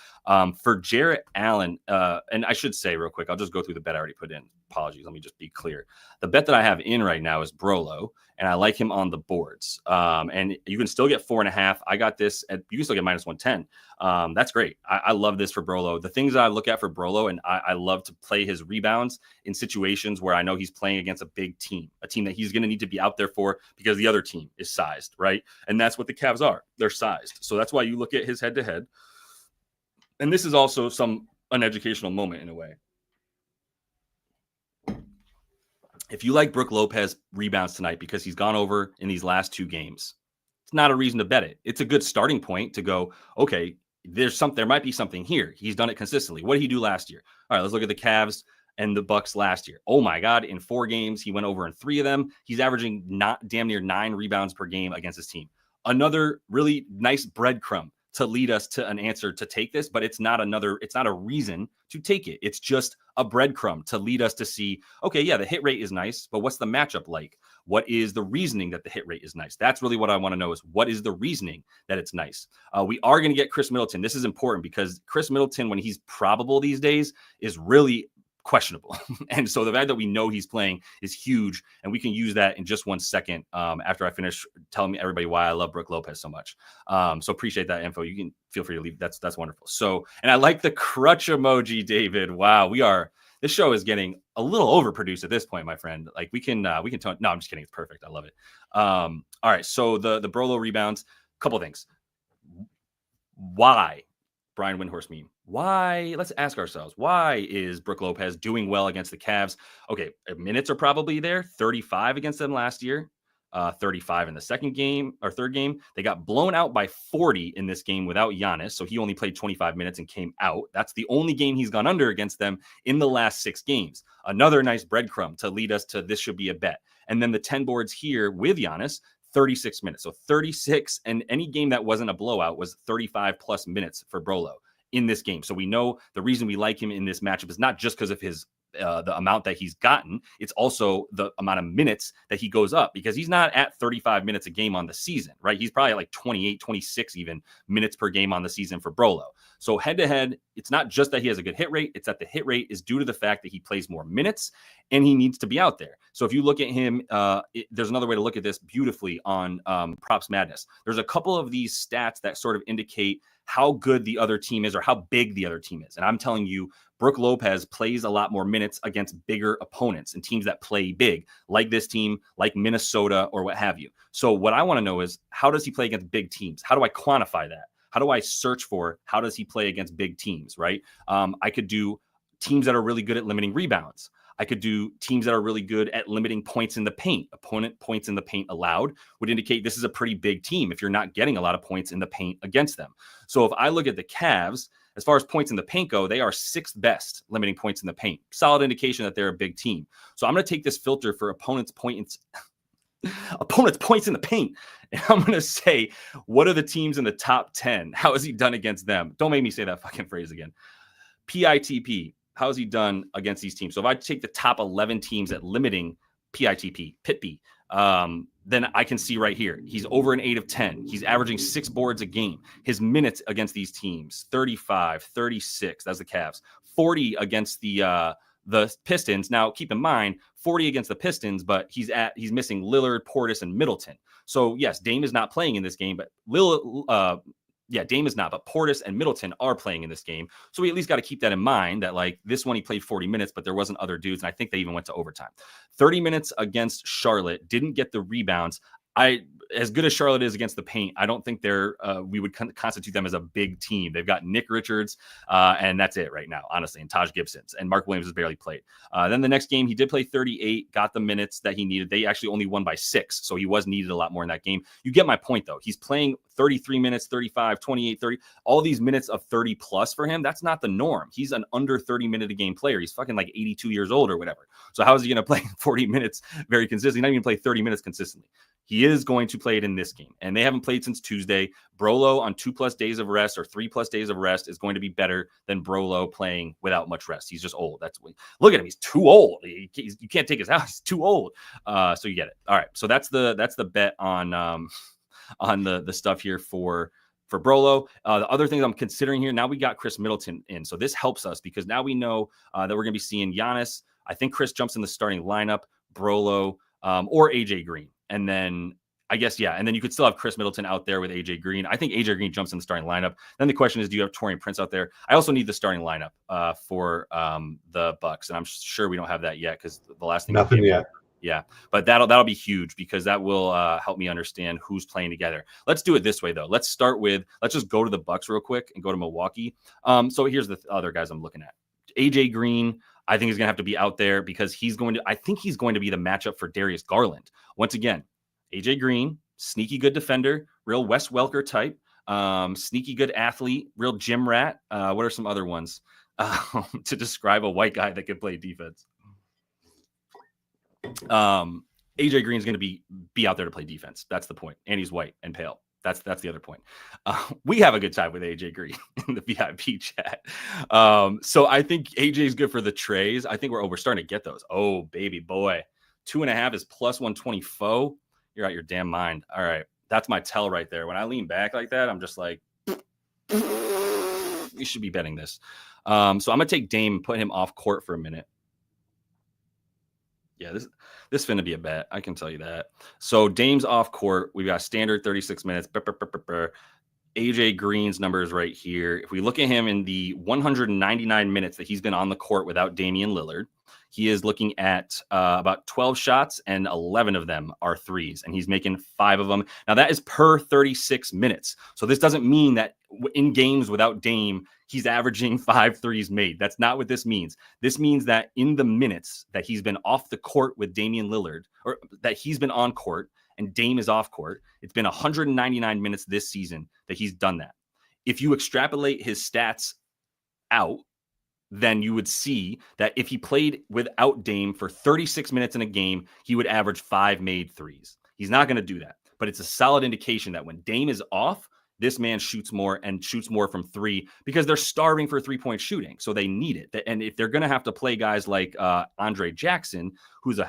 For Jarrett Allen, and I should say real quick, I'll just go through the bet I already put in. Apologies. Let me just be clear. The bet that I have in right now is Brolo, and I like him on the boards. And you can still get 4.5. I got this you can still get -110. That's great. I love this for Brolo. The things that I look at for Brolo, and I love to play his rebounds in situations where I know he's playing against a big team, a team that he's going to need to be out there for because the other team is sized, right? And that's what the Cavs are. They're sized. So that's why you look at his head-to-head. And this is also an educational moment in a way. If you like Brook Lopez rebounds tonight because he's gone over in these last 2 games, it's not a reason to bet it. It's a good starting point to go, okay, there might be something here. He's done it consistently. What did he do last year? All right, let's look at the Cavs and the Bucks last year. Oh my God, in 4 games, he went over in 3 of them. He's averaging not damn near 9 rebounds per game against his team. Another really nice breadcrumb to lead us to an answer to take this, but it's not a reason to take it. It's just a breadcrumb to lead us to see, okay, yeah, the hit rate is nice, but what's the matchup like? What is the reasoning that the hit rate is nice? That's really what I want to know is what is the reasoning that it's nice? We are going to get Chris Middleton. This is important because Chris Middleton, when he's probable these days, is really questionable. And so the fact that we know he's playing is huge. And we can use that in just 1 second after I finish telling everybody why I love Brook Lopez so much. So appreciate that info. You can feel free to leave. That's wonderful. So, and I like the crutch emoji, David. Wow. This show is getting a little overproduced at this point, my friend. Like we can tone. No, I'm just kidding. It's perfect. I love it. All right. So the Brolo rebounds, couple things. Why? Brian Windhorst meme. Why? Let's ask ourselves, why is Brook Lopez doing well against the Cavs? Okay, minutes are probably there. 35 against them last year. 35 in the second game or third game. They got blown out by 40 in this game without Giannis. So he only played 25 minutes and came out. That's the only game he's gone under against them in the last 6 games. Another nice breadcrumb to lead us to this should be a bet. And then the 10 boards here with Giannis, 36 minutes. So 36, and any game that wasn't a blowout was 35 plus minutes for Brolo in this game. So we know the reason we like him in this matchup is not just because of his the amount that he's gotten. It's also the amount of minutes that he goes up, because he's not at 35 minutes a game on the season, right? He's probably at like 28, 26 even minutes per game on the season for Brolo. So head to head, it's not just that he has a good hit rate. It's that the hit rate is due to the fact that he plays more minutes and he needs to be out there. So if you look at him, there's another way to look at this beautifully on Props Madness. There's a couple of these stats that sort of indicate how good the other team is or how big the other team is. And I'm telling you, Brook Lopez plays a lot more minutes against bigger opponents and teams that play big, like this team, like Minnesota or what have you. So what I want to know is, how does he play against big teams? How do I quantify that? How do I search for how does he play against big teams, right? I could do teams that are really good at limiting rebounds. I could do teams that are really good at limiting points in the paint. Opponent points in the paint allowed would indicate this is a pretty big team if you're not getting a lot of points in the paint against them. So if I look at the Cavs, as far as points in the paint go, they are 6th best limiting points in the paint. Solid indication that they're a big team. So I'm going to take this filter for opponents' points in the paint, and I'm going to say, what are the teams in the top 10? How has he done against them? Don't make me say that fucking phrase again. PITP. How has he done against these teams? So if I take the top 11 teams at limiting PITP, then I can see right here, he's over an 8 of 10. He's averaging 6 boards a game. His minutes against these teams, 35, 36, that's the Cavs, 40 against the Pistons. Now, keep in mind, 40 against the Pistons, but he's missing Lillard, Portis, and Middleton. So yes, Dame is not playing in this game, but Dame is not, but Portis and Middleton are playing in this game. So we at least got to keep that in mind, that like this one, he played 40 minutes, but there wasn't other dudes. And I think they even went to overtime. 30 minutes against Charlotte, didn't get the rebounds. As good as Charlotte is against the paint, I don't think we would constitute them as a big team. They've got Nick Richards, and that's it right now, honestly, and Taj Gibson's, and Mark Williams has barely played. Then the next game, he did play 38, got the minutes that he needed. They actually only won by 6, so he was needed a lot more in that game. You get my point, though. He's playing 33 minutes, 35, 28, 30, all these minutes of 30 plus for him. That's not the norm. He's an under 30 minute a game player. He's fucking like 82 years old or whatever. So how is he going to play 40 minutes very consistently? He's not even play 30 minutes consistently. He is going to play it in this game, and they haven't played since Tuesday. Brolo on 2+ days of rest or 3+ days of rest is going to be better than Brolo playing without much rest. He's just old. Look at him. He's too old. You can't take his house. He's too old. So you get it. All right. So that's the bet on the stuff here for Brolo. The other things I'm considering here, now we got Chris Middleton in. So this helps us because now we know that we're going to be seeing Giannis. I think Chris jumps in the starting lineup, Brolo, or AJ Green. And then I guess, and then you could still have Chris Middleton out there with AJ Green. I think AJ Green jumps in the starting lineup. Then the question is, do you have Taurean Prince out there? I also need the starting lineup for the Bucks. And I'm sure we don't have that yet because the last thing. Nothing yet. Yeah, but that'll be huge because that will help me understand who's playing together. Let's do it this way, though. Let's just go to the Bucks real quick and go to Milwaukee. So here's the other guys I'm looking at. AJ Green, I think, is going to have to be out there because I think he's going to be the matchup for Darius Garland. Once again, AJ Green, sneaky good defender, real Wes Welker type, sneaky good athlete, real gym rat. What are some other ones to describe a white guy that can play defense? AJ Green is going to be out there to play defense. That's the point. And he's white and pale. That's the other point. We have a good time with AJ Green in the VIP chat. So I think AJ is good for the trays. I think we're starting to get those. Oh, baby boy. 2.5 is plus 124. You're out your damn mind. All right. That's my tell right there. When I lean back like that, I'm just like, you should be betting this. So I'm going to take Dame and put him off court for a minute. Yeah, this finna be a bet. I can tell you that. So Dame's off court. We've got standard 36 minutes. AJ Green's numbers right here. If we look at him in the 199 minutes that he's been on the court without Damian Lillard, he is looking at about 12 shots, and 11 of them are threes, and he's making 5 of them. Now, that is per 36 minutes. So this doesn't mean that in games without Dame, he's averaging 5 threes made. That's not what this means. This means that in the minutes that he's been off the court with Damian Lillard, or that he's been on court and Dame is off court, it's been 199 minutes this season that he's done that. If you extrapolate his stats out, then you would see that if he played without Dame for 36 minutes in a game, he would average 5 made threes. He's not going to do that, but it's a solid indication that when Dame is off, this man shoots more and shoots more from 3 because they're starving for 3-point shooting. So they need it. And if they're going to have to play guys like Andre Jackson, who's a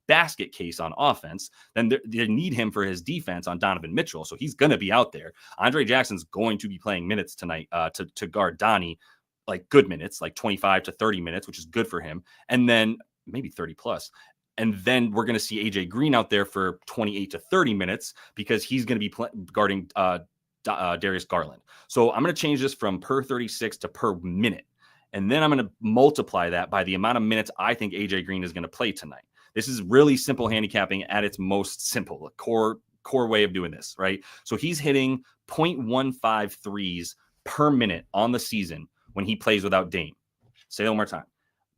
basket case on offense, then they need him for his defense on Donovan Mitchell. So he's going to be out there. Andre Jackson's going to be playing minutes tonight to guard Donnie, like good minutes, like 25 to 30 minutes, which is good for him. And then maybe 30 plus. And then we're going to see AJ Green out there for 28 to 30 minutes because he's going to be guarding Darius Garland. So I'm going to change this from per 36 to per minute. And then I'm going to multiply that by the amount of minutes I think AJ Green is going to play tonight. This is really simple handicapping at its most simple, core way of doing this, right? So he's hitting 0.15 threes per minute on the season when he plays without Dame. Say it one more time.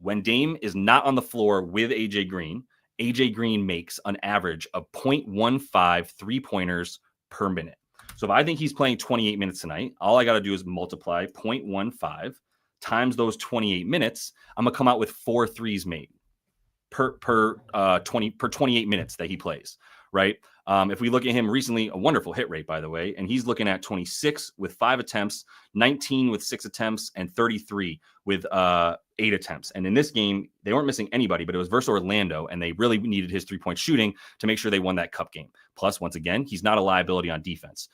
When Dame is not on the floor with AJ Green makes an average of 0.15 3-pointers per minute. So if I think he's playing 28 minutes tonight, all I got to do is multiply 0.15 times those 28 minutes. I'm going to come out with 4 threes made per 28 minutes that he plays, right? If we look at him recently, a wonderful hit rate, by the way, and he's looking at 26 with 5 attempts, 19 with 6 attempts, and 33 with 8 attempts. And in this game, they weren't missing anybody, but it was versus Orlando, and they really needed his 3-point shooting to make sure they won that cup game. Plus, once again, he's not a liability on defense.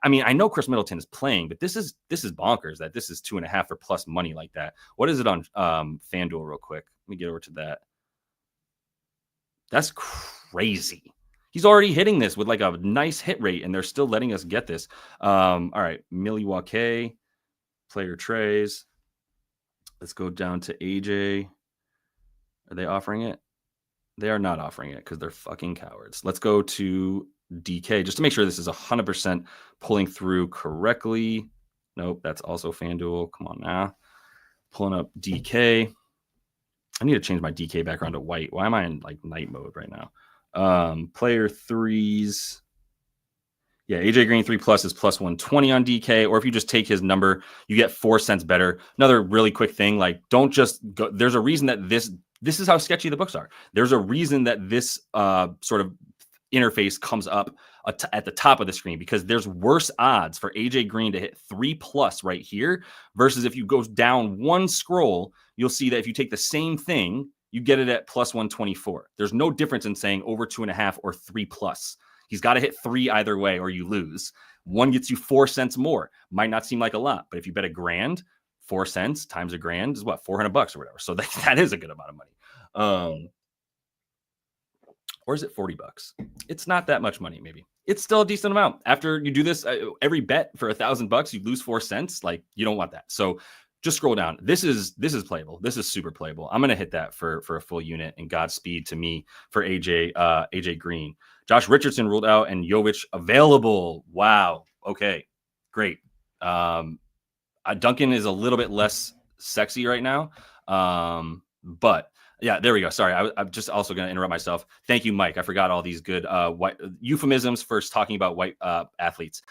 I know Chris Middleton is playing, but this is bonkers that this is 2.5 or plus money like that. What is it on FanDuel real quick? Let me get over to that. That's crazy. He's already hitting this with like a nice hit rate, and they're still letting us get this. All right, Milwaukee, player trays. Let's go down to AJ. Are they offering it? They are not offering it because they're fucking cowards. Let's go to DK just to make sure this is 100% pulling through correctly. Nope, that's also FanDuel. Come on now. Pulling up DK. I need to change my DK background to white. Why am I in like night mode right now? Player threes. Yeah, AJ Green 3+ is plus 120 on DK, or if you just take his number, you get 4 cents better. Another really quick thing, like don't just go. There's a reason that this is how sketchy the books are. There's a reason that this sort of interface comes up at the top of the screen because there's worse odds for AJ Green to hit 3+ right here versus if you go down one scroll, you'll see that if you take the same thing, you get it at plus 124. There's no difference in saying over 2.5 or 3+. He's got to hit 3 either way or you lose. One gets you 4 cents more. Might not seem like a lot, but if you bet $1,000, 4 cents times $1,000 is what, $400 or whatever. So that is a good amount of money. Or is it $40? It's not that much money, maybe. It's still a decent amount. After you do this, every bet for $1,000, you lose 4 cents. Like you don't want that. So just scroll down. This is playable. This is super playable. I'm going to hit that for a full unit, and Godspeed to me for AJ Green. Josh Richardson ruled out and Jovic available. Wow. Okay, great. Duncan is a little bit less sexy right now. But yeah, there we go. Sorry. I'm just also going to interrupt myself. Thank you, Mike. I forgot all these good white euphemisms for talking about white athletes.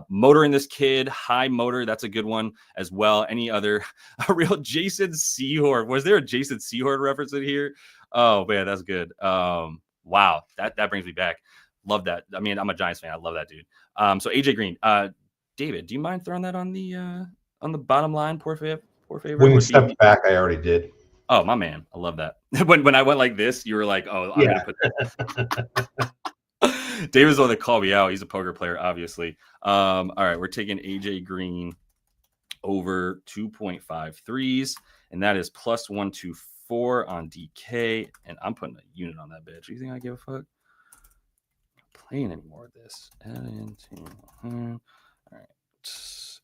Motor in this kid, high motor. That's a good one as well. Any other a real Jason Sehorn? Was there a Jason Sehorn reference in here? Oh man, that's good. Wow, that brings me back. Love that. I mean, I'm a Giants fan. I love that dude. So AJ Green, David, do you mind throwing that on the bottom line? Poor favor. When you stepped back, I already did. Oh my man, I love that. when I went like this, you were like, oh, I'm gonna put that. David's the one that called me out. He's a poker player, obviously. All right, we're taking AJ Green over 2.5 threes, and that is plus 124 on DK. And I'm putting a unit on that bitch. You think I give a fuck? I'm not playing any more of this. All right,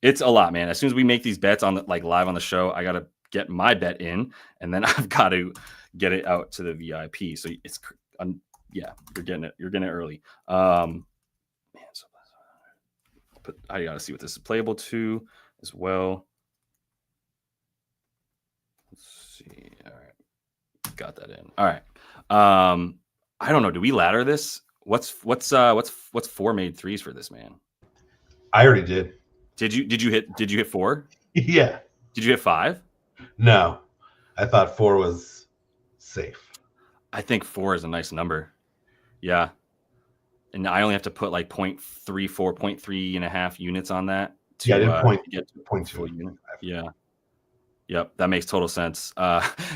it's a lot, man. As soon as we make these bets on live on the show, I gotta get my bet in, and then I've got to get it out to the VIP. So it's yeah, you're getting it early. Man, so but I gotta see what this is playable to as well. Let's see. All right, got that in. All right. I don't know. Do we ladder this? What's 4 made threes for this man? I already did. Did you hit 4? Yeah. Did you hit 5? No, I thought 4 was safe. I think 4 is a nice number. Yeah. And I only have to put like 0.34, 0.3.5 units on that to get to point full 2. unit. Yeah. Yep, that makes total sense.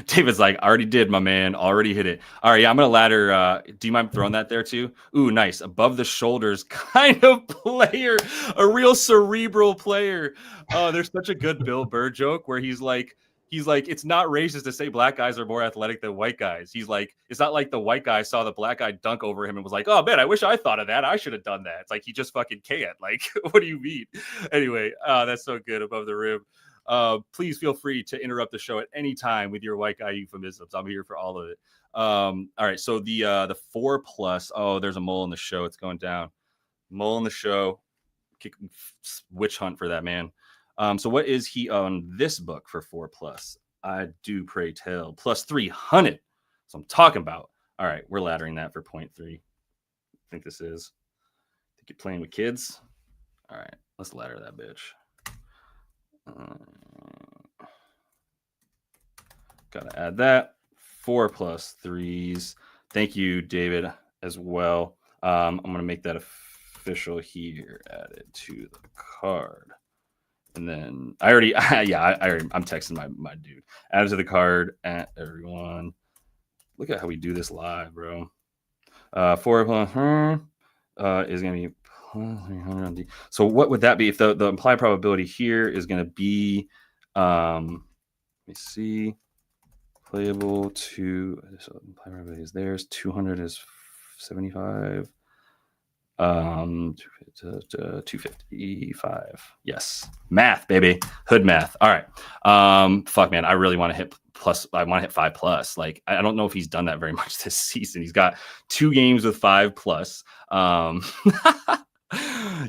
David's like, already did, my man. Already hit it. All right, yeah, I'm going to ladder. Do you mind throwing that there too? Ooh, nice. Above the shoulders kind of player. A real cerebral player. Oh, there's such a good Bill Burr joke where he's like, it's not racist to say black guys are more athletic than white guys. He's like, it's not like the white guy saw the black guy dunk over him and was like, oh, man, I wish I thought of that. I should have done that. It's like, he just fucking can't. Like, what do you mean? Anyway, that's so good above the rim. Please feel free to interrupt the show at any time with your white guy euphemisms. I'm here for all of it. All right. So the 4+. Oh, there's a mole in the show. It's going down. Mole in the show. Witch hunt for that man. So what is he on this book for 4+? I do pray tell. Plus 300. So I'm talking about. All right. We're laddering that for 0.3. I think this is. Think you're playing with kids? All right. Let's ladder that bitch. Gotta add that 4+ threes. Thank you, David, as well. I'm gonna make that official here. Add it to the card, and then I already, I'm texting my dude. Add it to the card. At everyone, look at how we do this live, bro. 4+ is gonna be. So what would that be if the implied probability here is going to be let me see, playable to, so implied probability is theirs, 200 is 75, 255. Yes, math, baby, hood math. All right. Fuck, man, I really want to hit plus. I want to hit 5+. Like, I don't know if he's done that very much this season. He's got 2 games with 5+.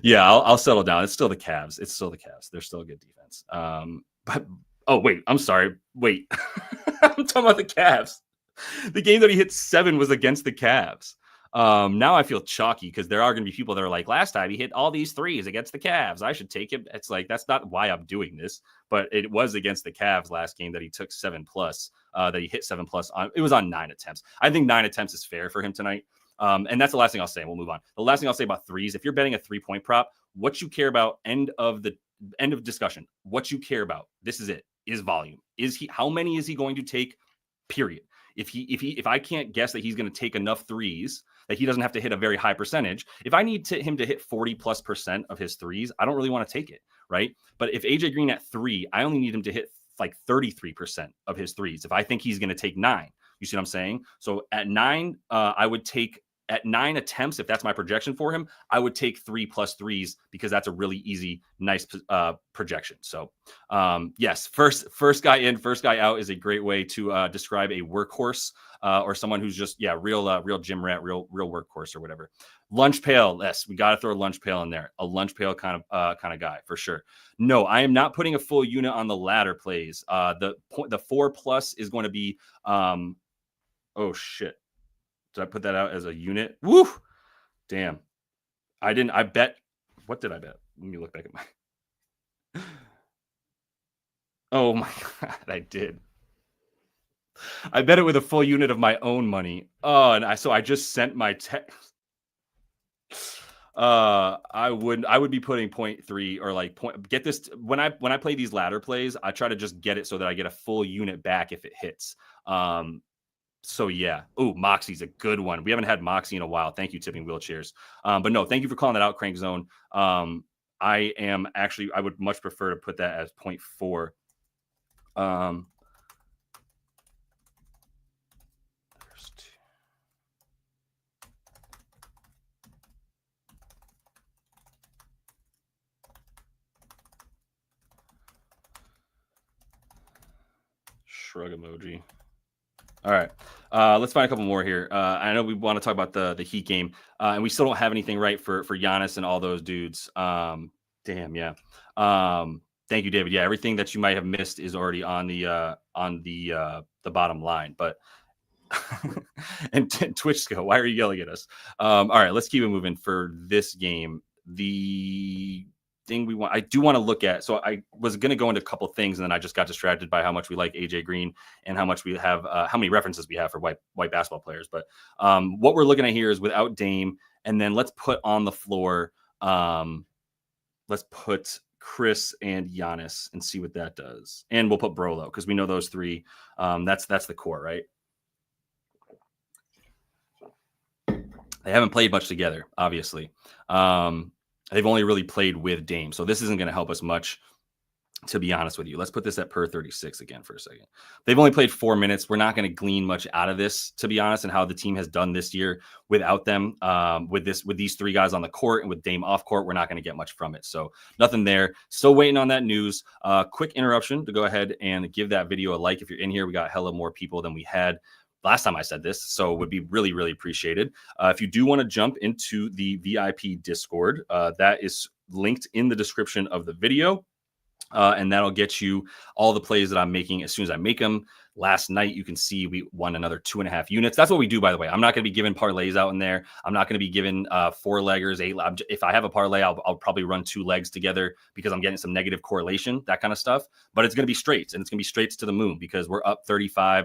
Yeah, I'll settle down. It's still the Cavs. They're still a good defense. But oh wait, I'm sorry. Wait, I'm talking about the Cavs. The game that he hit 7 was against the Cavs. Now I feel chalky because there are going to be people that are like, last time he hit all these threes against the Cavs, I should take him. It's like, that's not why I'm doing this, but it was against the Cavs last game that he took 7+, that he hit 7+ on. It was on 9 attempts. I think 9 attempts is fair for him tonight. And that's the last thing I'll say. We'll move on. The last thing I'll say about threes, if you're betting a 3-point prop, what you care about, end of discussion, what you care about, this is it, is volume. How many is he going to take? Period. If I can't guess that he's going to take enough threes that he doesn't have to hit a very high percentage, if I need him to hit 40+% of his threes, I don't really want to take it, right? But if AJ Green at 3, I only need him to hit like 33% of his threes. If I think he's going to take 9, you see what I'm saying? So at 9, I would take. At 9 attempts, if that's my projection for him, I would take 3+ threes because that's a really easy, nice projection. So, yes, first guy in, first guy out is a great way to describe a workhorse or someone who's just real gym rat, real workhorse or whatever. Lunch pail, yes, we got to throw a lunch pail in there. A lunch pail kind of guy for sure. No, I am not putting a full unit on the ladder plays. The 4+ is going to be oh shit. Did I put that out as a unit? Woo! Damn. I didn't. I bet. What did I bet? Let me look back at my. Oh my God, I did. I bet it with a full unit of my own money. Oh, and I just sent my text. I would be putting 0.3 or like get this when I play these ladder plays, I try to just get it so that I get a full unit back if it hits. So yeah. Oh, Moxie's a good one. We haven't had Moxie in a while. Thank you, Tipping Wheelchairs. But no, thank you for calling that out, Crank Zone. I would much prefer to put that as 0.4. Shrug emoji. All right. Let's find a couple more here. I know we want to talk about the Heat game, and we still don't have anything right for Giannis and all those dudes. Damn, yeah. Thank you, David. Yeah, everything that you might have missed is already on the bottom line. But and Twitch skill, why are you yelling at us? All right, let's keep it moving for this game. The thing I do want to look at. So I was going to go into a couple things, and then I just got distracted by how much we like AJ Green and how much we have, how many references we have for white basketball players. But what we're looking at here is without Dame, and then let's put on the floor. Let's put Chris and Giannis and see what that does, and we'll put Brolo because we know those three. That's the core, right? They haven't played much together, obviously. They've only really played with Dame. So this isn't going to help us much, to be honest with you. Let's put this at per 36 again for a second. They've only played 4 minutes. We're not going to glean much out of this, to be honest, and how the team has done this year without them. With these three guys on the court and with Dame off court, we're not going to get much from it. So nothing there. Still waiting on that news. Quick interruption to go ahead and give that video a like. If you're in here, we got hella more people than we had last time I said this, so it would be really, really appreciated. If you do want to jump into the VIP Discord, that is linked in the description of the video. And that'll get you all the plays that I'm making as soon as I make them. Last night, you can see we won another 2.5 units. That's what we do, by the way. I'm not going to be giving parlays out in there. I'm not going to be giving 4-leggers, 8. If I have a parlay, I'll probably run 2 legs together because I'm getting some negative correlation, that kind of stuff. But it's going to be straights, and it's going to be straights to the moon because we're up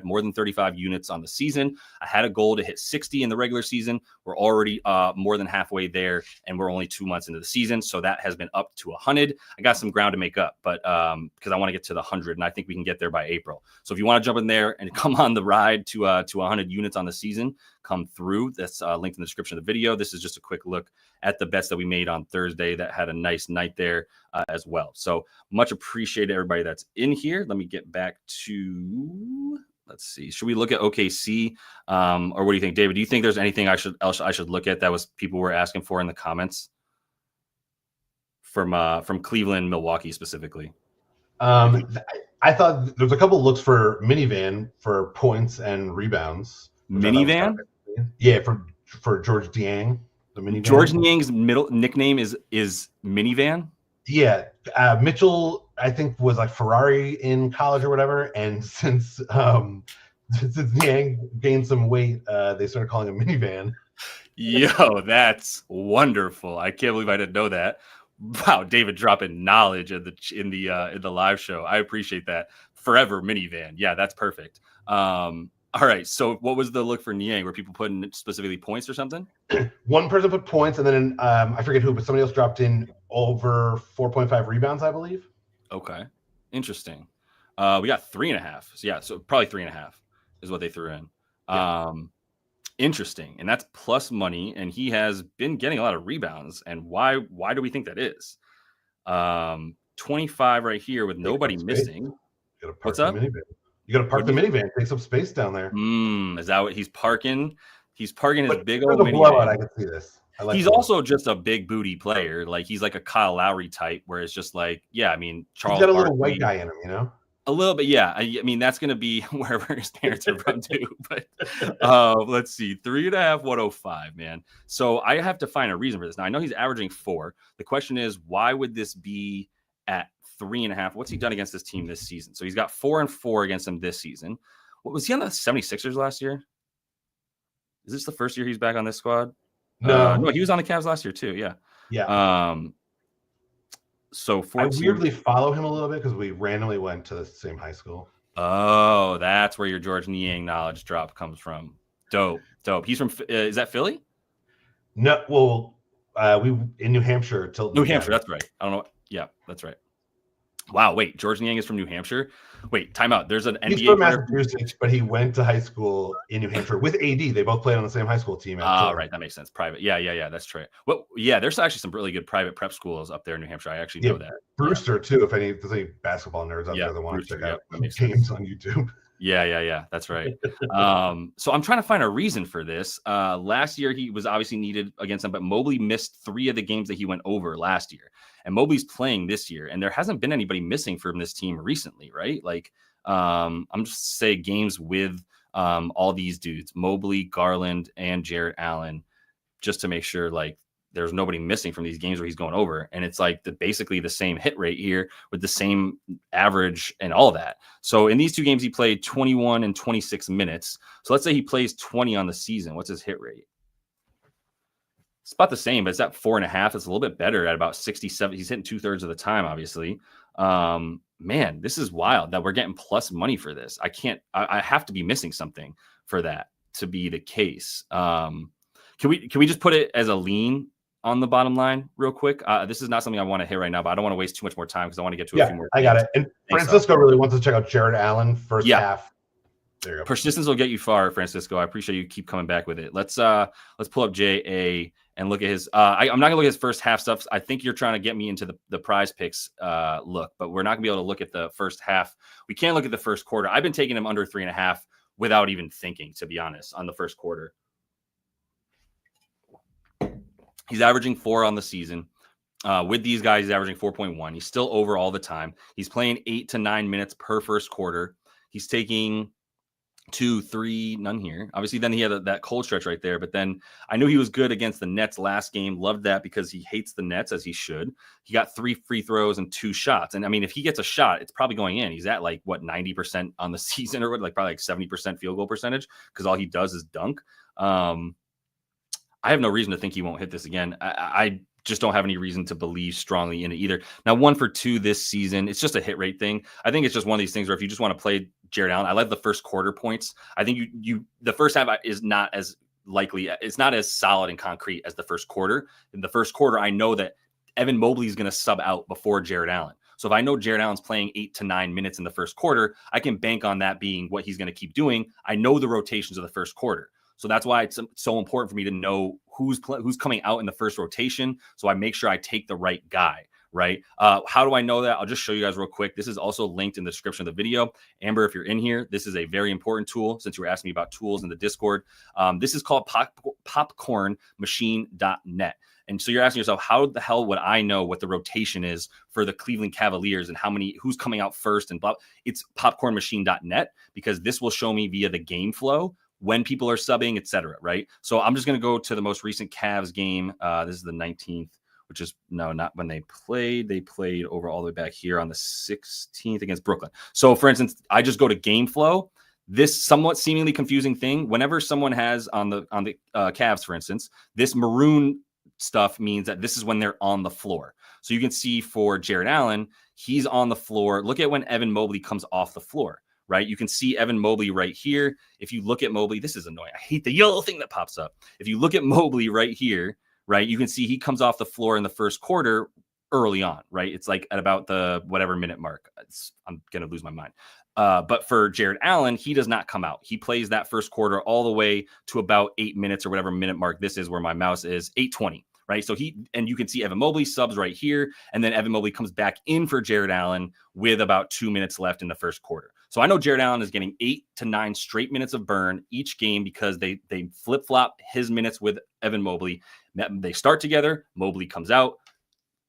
more than 35 units on the season. I had a goal to hit 60 in the regular season. We're already more than halfway there, and we're only 2 months into the season. So that has been up to 100. I got some ground to make up, but because I want to get to the 100, and I think we can get there by April. So if you want to jump in there and come on the ride to 100 units on the season, come through. That's linked in the description of the video. This is just a quick look at the bets that we made on Thursday that had a nice night there as well. So much appreciated everybody that's in here. Let me get back to, let's see. Should we look at OKC or what do you think, David? Do you think there's anything I should look at that was people were asking for in the comments from Cleveland, Milwaukee specifically? I thought there was a couple looks for Minivan for points and rebounds. Minivan? Yeah, for George Niang. The Minivan. George Niang's middle nickname is Minivan? Yeah. Mitchell, I think, was like Ferrari in college or whatever. And since Niang gained some weight, they started calling him Minivan. Yo, that's wonderful. I can't believe I didn't know that. Wow, David dropping knowledge in the live show. I appreciate that. Forever Minivan. Yeah, that's perfect. All right. So what was the look for Niang? Were people putting specifically points or something? One person put points, and then I forget who, but somebody else dropped in over 4.5 rebounds, I believe. Okay. Interesting. We got 3.5. So yeah, so probably 3.5 is what they threw in. Yeah. Interesting. And that's plus money. And he has been getting a lot of rebounds. And why do we think that is? 25 right here with nobody missing. What's up? You got to park the minivan. Take some space down there. Is that what he's parking? He's parking his big old minivan. Blowout, I can see this. He's also just a big booty player. Like he's like a Kyle Lowry type, where it's just like, yeah, I mean, Charles. He's got a little white guy in him, you know. A little bit, yeah. I mean, that's going to be wherever his parents are from too. But let's see, 3.5, 105, man. So I have to find a reason for this. Now I know he's averaging 4. The question is, why would this be at 3.5? What's he done against this team this season? So he's got 4 and 4 against them this season. What was he on the 76ers last year? Is this the first year he's back on this squad? No, he was on the Cavs last year too. Yeah. Yeah. So 14. I weirdly follow him a little bit because we randomly went to the same high school. Oh, that's where your George Niang knowledge drop comes from. Dope. He's from, is that Philly? No, well, we in New Hampshire. New Hampshire, that's right. I don't know. Yeah, that's right. Wow, wait, George Niang is from New Hampshire? Wait, time out. There's an NBA He's from Massachusetts, but he went to high school in New Hampshire with AD. They both played on the same high school team. Right, that makes sense. Private. Yeah, that's true. Well, yeah, there's actually some really good private prep schools up there in New Hampshire. I actually know that. Brewster, too, if there's any basketball nerds out there that want to check out games on YouTube. Yeah, that's right. So I'm trying to find a reason for this. Last year, he was obviously needed against them, but Mobley missed 3 of the games that he went over last year. And Mobley's playing this year, and there hasn't been anybody missing from this team recently, right? Like, I'm just saying games with all these dudes, Mobley, Garland, and Jarrett Allen, just to make sure like there's nobody missing from these games where he's going over. And it's like basically the same hit rate here with the same average and all that. So in these two games, he played 21 and 26 minutes. So let's say he plays 20 on the season. What's his hit rate? It's about the same, but it's at 4.5. It's a little bit better at about 67. He's hitting 2/3 of the time, obviously. Man, this is wild that we're getting plus money for this. I have to be missing something for that to be the case. Can we just put it as a lean on the bottom line real quick? This is not something I want to hit right now, but I don't want to waste too much more time because I want to get to a few more. I got it. And Francisco really wants to check out Jarrett Allen first half. There you go. Persistence will get you far, Francisco. I appreciate you keep coming back with it. Let's pull up JA and look at his. I'm not gonna look at his first half stuff. I think you're trying to get me into the prize picks look, but we're not gonna be able to look at the first half. We can't look at the first quarter. I've been taking him under 3.5 without even thinking, to be honest, on the first quarter. He's averaging 4 on the season. With these guys, he's averaging 4.1. He's still over all the time. He's playing 8 to 9 minutes per first quarter. He's taking 2, 3, none here. Obviously, then he had that cold stretch right there. But then I knew he was good against the Nets last game. Loved that because he hates the Nets, as he should. He got 3 free throws and 2 shots. And I mean, if he gets a shot, it's probably going in. He's at like, what, 90% on the season, or what, like probably like 70% field goal percentage because all he does is dunk. I have no reason to think he won't hit this again. I just don't have any reason to believe strongly in it either. Now, 1 for 2 this season, it's just a hit rate thing. I think it's just one of these things where if you just want to play Jarrett Allen, I like the first quarter points. I think the first half is not as likely. It's not as solid and concrete as the first quarter. In the first quarter, I know that Evan Mobley is going to sub out before Jarrett Allen. So if I know Jarrett Allen's playing 8 to 9 minutes in the first quarter, I can bank on that being what he's going to keep doing. I know the rotations of the first quarter. So that's why it's so important for me to know who's coming out in the first rotation. So I make sure I take the right guy, right? How do I know that? I'll just show you guys real quick. This is also linked in the description of the video. Amber, if you're in here, this is a very important tool since you were asking me about tools in the Discord. This is called popcornmachine.net. And so you're asking yourself, how the hell would I know what the rotation is for the Cleveland Cavaliers and who's coming out first and blah? It's popcornmachine.net because this will show me via the game flow when people are subbing, etc. Right? So I'm just going to go to the most recent Cavs game. This is the 19th, which is not when they played. They played over all the way back here on the 16th against Brooklyn. So for instance, I just go to game flow. This somewhat seemingly confusing thing, whenever someone has on the Cavs, for instance, this maroon stuff means that this is when they're on the floor. So you can see for Jarrett Allen, he's on the floor. Look at when Evan Mobley comes off the floor. Right? You can see Evan Mobley right here. If you look at Mobley, this is annoying. I hate the yellow thing that pops up. If you look at Mobley right here, right, you can see he comes off the floor in the first quarter early on, right? It's like at about the whatever minute mark. I'm going to lose my mind. But for Jarrett Allen, he does not come out. He plays that first quarter all the way to about 8 minutes or whatever minute mark this is where my mouse is, 8:20. Right. So and you can see Evan Mobley subs right here. And then Evan Mobley comes back in for Jarrett Allen with about 2 minutes left in the first quarter. So I know Jarrett Allen is getting 8 to 9 straight minutes of burn each game because they flip-flop his minutes with Evan Mobley. They start together. Mobley comes out.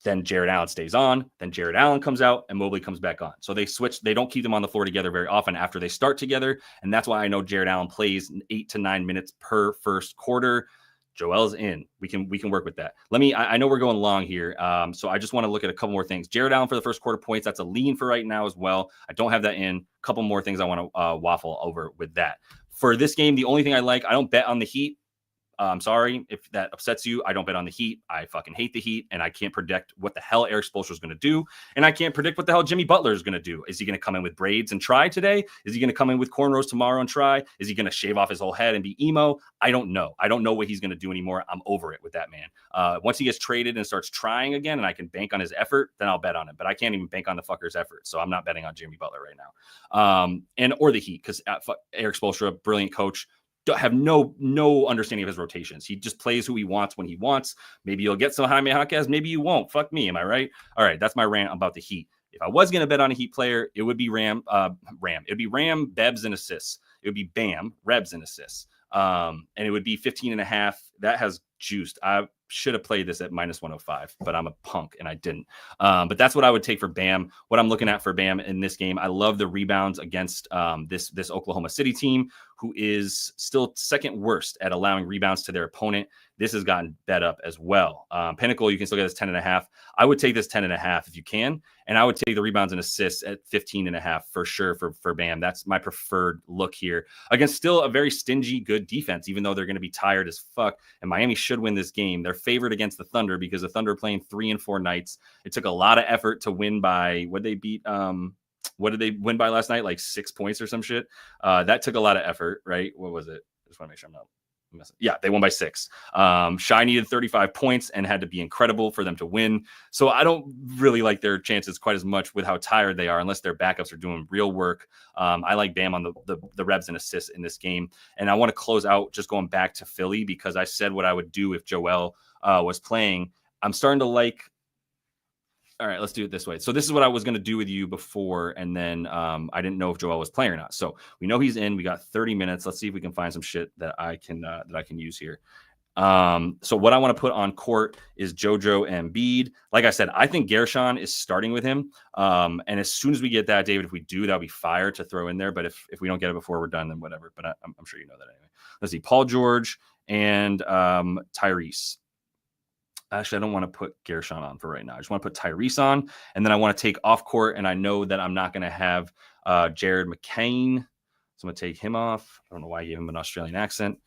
Then Jarrett Allen stays on. Then Jarrett Allen comes out and Mobley comes back on. So they switch. They don't keep them on the floor together very often after they start together. And that's why I know Jarrett Allen plays 8 to 9 minutes per first quarter. Joel's in. We can work with that. I know we're going long here. So I just want to look at a couple more things. Jarrett Allen for the first quarter points. That's a lean for right now as well. I don't have that in. A couple more things I want to waffle over with that. For this game, the only thing I don't bet on the Heat. I'm sorry if that upsets you. I don't bet on the Heat. I fucking hate the Heat, and I can't predict what the hell Eric Spoelstra is going to do, and I can't predict what the hell Jimmy Butler is going to do. Is he going to come in with braids and try today? Is he going to come in with cornrows tomorrow and try? Is he going to shave off his whole head and be emo? I don't know. I don't know what he's going to do anymore. I'm over it with that man. Once he gets traded and starts trying again, and I can bank on his effort, then I'll bet on it. But I can't even bank on the fucker's effort, so I'm not betting on Jimmy Butler right now, or the Heat because Eric Spoelstra, brilliant coach. Have no understanding of his rotations. He just plays who he wants when he wants. Maybe you'll get some Jaime Jaquez. Maybe you won't. Fuck me. Am I right? All right. That's my rant about the Heat. If I was going to bet on a Heat player, it would be Ram. It would be Ram, Bebs, and assists. It would be Bam, Rebs, and assists. And it would be 15.5 that has juiced. I should have played this at -105, but I'm a punk and I didn't. But that's what I would take for Bam. What I'm looking at for Bam in this game, I love the rebounds against this Oklahoma City team, who is still second worst at allowing rebounds to their opponent. This has gotten bet up as well. Pinnacle, you can still get this 10.5. I would take this 10.5 if you can. And I would take the rebounds and assists at 15.5 for sure for Bam. That's my preferred look here against still a very stingy, good defense, even though they're going to be tired as fuck. And Miami should win this game. They're favored against the Thunder because the Thunder are playing 3 and 4 nights. It took a lot of effort to win by what did they win by last night? Like 6 points or some shit. That took a lot of effort, right? What was it? Just want to make sure I'm not missing. Yeah, they won by 6. Shy needed 35 points and had to be incredible for them to win. So I don't really like their chances quite as much with how tired they are, unless their backups are doing real work. I like Bam on the Rebs and assists in this game. And I want to close out just going back to Philly because I said what I would do if Joel was playing. I'm starting to like. All right, let's do it this way. So this is what I was going to do with you before, and then I didn't know if Joel was playing or not. So we know he's in. We got 30 minutes. Let's see if we can find some shit that I can use here. So what I want to put on court is JoJo Embiid. Like I said, I think Gershon is starting with him. And as soon as we get that, David, if we do, that'll be fire to throw in there. But if we don't get it before we're done, then whatever. But I'm sure you know that anyway. Let's see, Paul George and Tyrese. Actually, I don't want to put Gershon on for right now. I just want to put Tyrese on, and then I want to take off court, and I know that I'm not going to have Jared McCain, so I'm going to take him off. I don't know why I gave him an Australian accent.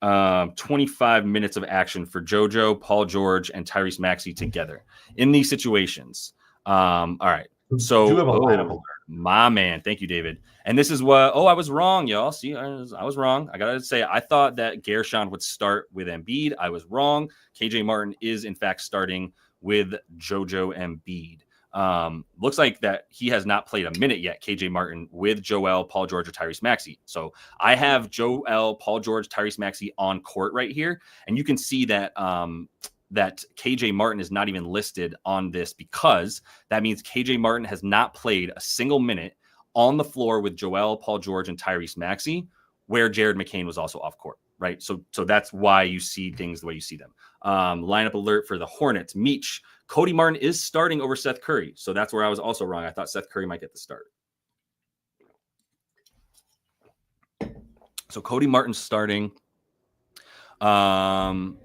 25 minutes of action for JoJo, Paul George, and Tyrese Maxey together in these situations. All right. So, do have a lineup alert. My man. Thank you, David. And this is what, I was wrong, y'all. See, I was wrong. I got to say, I thought that Gershon would start with Embiid. I was wrong. KJ Martin is, in fact, starting with JoJo Embiid. Looks like that he has not played a minute yet, KJ Martin, with Joel, Paul George, or Tyrese Maxey. So I have Joel, Paul George, Tyrese Maxey on court right here. And you can see that that KJ Martin is not even listed on this because that means KJ Martin has not played a single minute on the floor with Joel, Paul George, and Tyrese Maxey, where Jared McCain was also off court, right? So that's why you see things the way you see them. Lineup alert for the Hornets. Meech. Cody Martin is starting over Seth Curry. So that's where I was also wrong. I thought Seth Curry might get the start. So Cody Martin's starting. I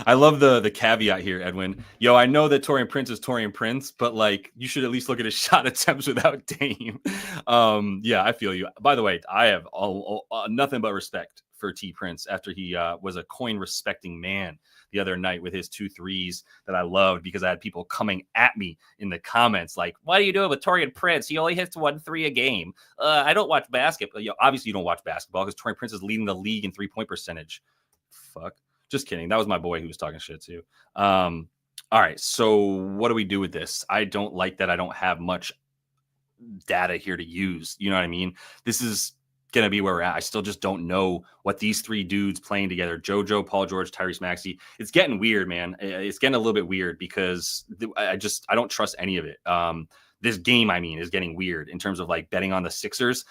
love the caveat here, Edwin. Yo, I know that Taurean Prince is Taurean Prince, but like you should at least look at his shot attempts without Dame. Yeah, I feel you. By the way, I have nothing but respect for T Prince after he was a coin respecting man the other night with his 2 threes that I loved because I had people coming at me in the comments like, "What are you doing with Taurean Prince? He only hits 1 3 a game." I don't watch basketball. Obviously, you don't watch basketball because Taurean Prince is leading the league in 3-point percentage. Fuck. Just kidding. That was my boy who was talking shit too. All right. So what do we do with this? I don't like that I don't have much data here to use. You know what I mean? This is going to be where we're at. I still just don't know what these 3 dudes playing together, JoJo, Paul George, Tyrese Maxey. It's getting weird, man. It's getting a little bit weird because I don't trust any of it. This game, I mean, is getting weird in terms of like betting on the Sixers.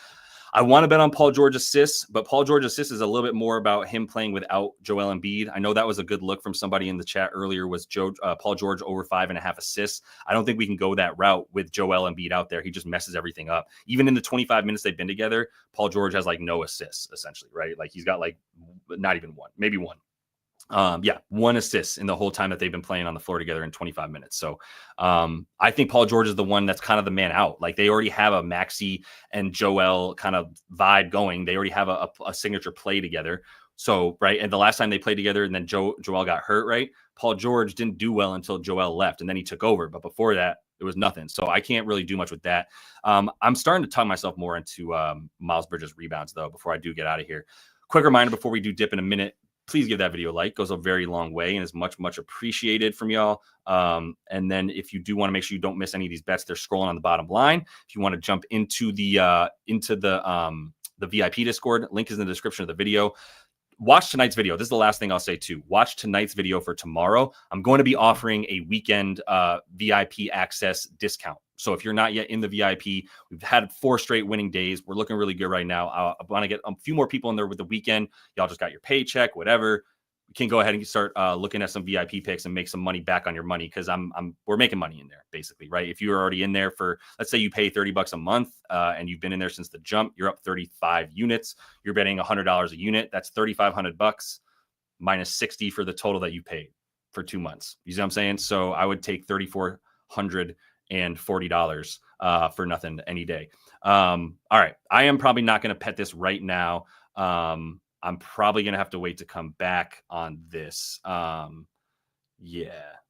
I want to bet on Paul George assists, but Paul George assists is a little bit more about him playing without Joel Embiid. I know that was a good look from somebody in the chat earlier was Paul George over 5.5 assists. I don't think we can go that route with Joel Embiid out there. He just messes everything up. Even in the 25 minutes they've been together, Paul George has like no assists essentially, right? Like he's got like not even one, maybe one. 1 assist in the whole time that they've been playing on the floor together in 25 minutes. So I think Paul George is the one that's kind of the man out. Like they already have a Maxey and Joel kind of vibe going. They already have a signature play together. So, right. And the last time they played together and then Joel got hurt, right? Paul George didn't do well until Joel left and then he took over. But before that, it was nothing. So I can't really do much with that. I'm starting to talk myself more into Miles Bridges rebounds though, before I do get out of here. Quick reminder before we do dip in a minute. Please give that video a like. Goes a very long way and is much, much appreciated from y'all. And then if you do want to make sure you don't miss any of these bets, they're scrolling on the bottom line. If you want to jump into the VIP Discord, link is in the description of the video. Watch tonight's video. This is the last thing I'll say too. Watch tonight's video for tomorrow. I'm going to be offering a weekend VIP access discount. So if you're not yet in the VIP, we've had 4 straight winning days. We're looking really good right now. I want to get a few more people in there with the weekend. Y'all just got your paycheck, whatever. We can go ahead and start looking at some VIP picks and make some money back on your money, because we're making money in there basically, right? If you're already in there for, let's say you pay $30 a month and you've been in there since the jump, you're up 35 units. You're betting $100 a unit. That's $3,500 minus 60 for the total that you paid for 2 months. You see what I'm saying? So I would take $3,440 for nothing any day. All right. I am probably not going to pet this right now. I'm probably going to have to wait to come back on this. Yeah.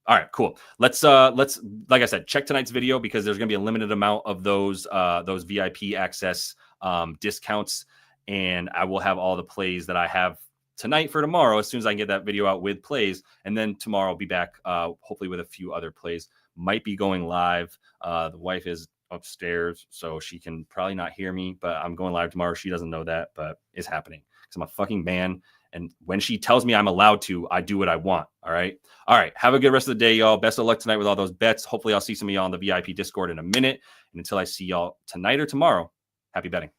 All right, cool. Let's, like I said, check tonight's video, because there's going to be a limited amount of those VIP access discounts. And I will have all the plays that I have tonight for tomorrow as soon as I can get that video out with plays. And then tomorrow I'll be back, hopefully with a few other plays. Might be going live. The wife is upstairs, so she can probably not hear me, but I'm going live tomorrow. She doesn't know that, but it's happening. I'm a fucking man, and when she tells me I'm allowed to, I do what I want. All right. Have a good rest of the day, y'all. Best of luck tonight with all those bets. Hopefully I'll see some of y'all on the VIP Discord in a minute. And until I see y'all tonight or tomorrow, happy betting.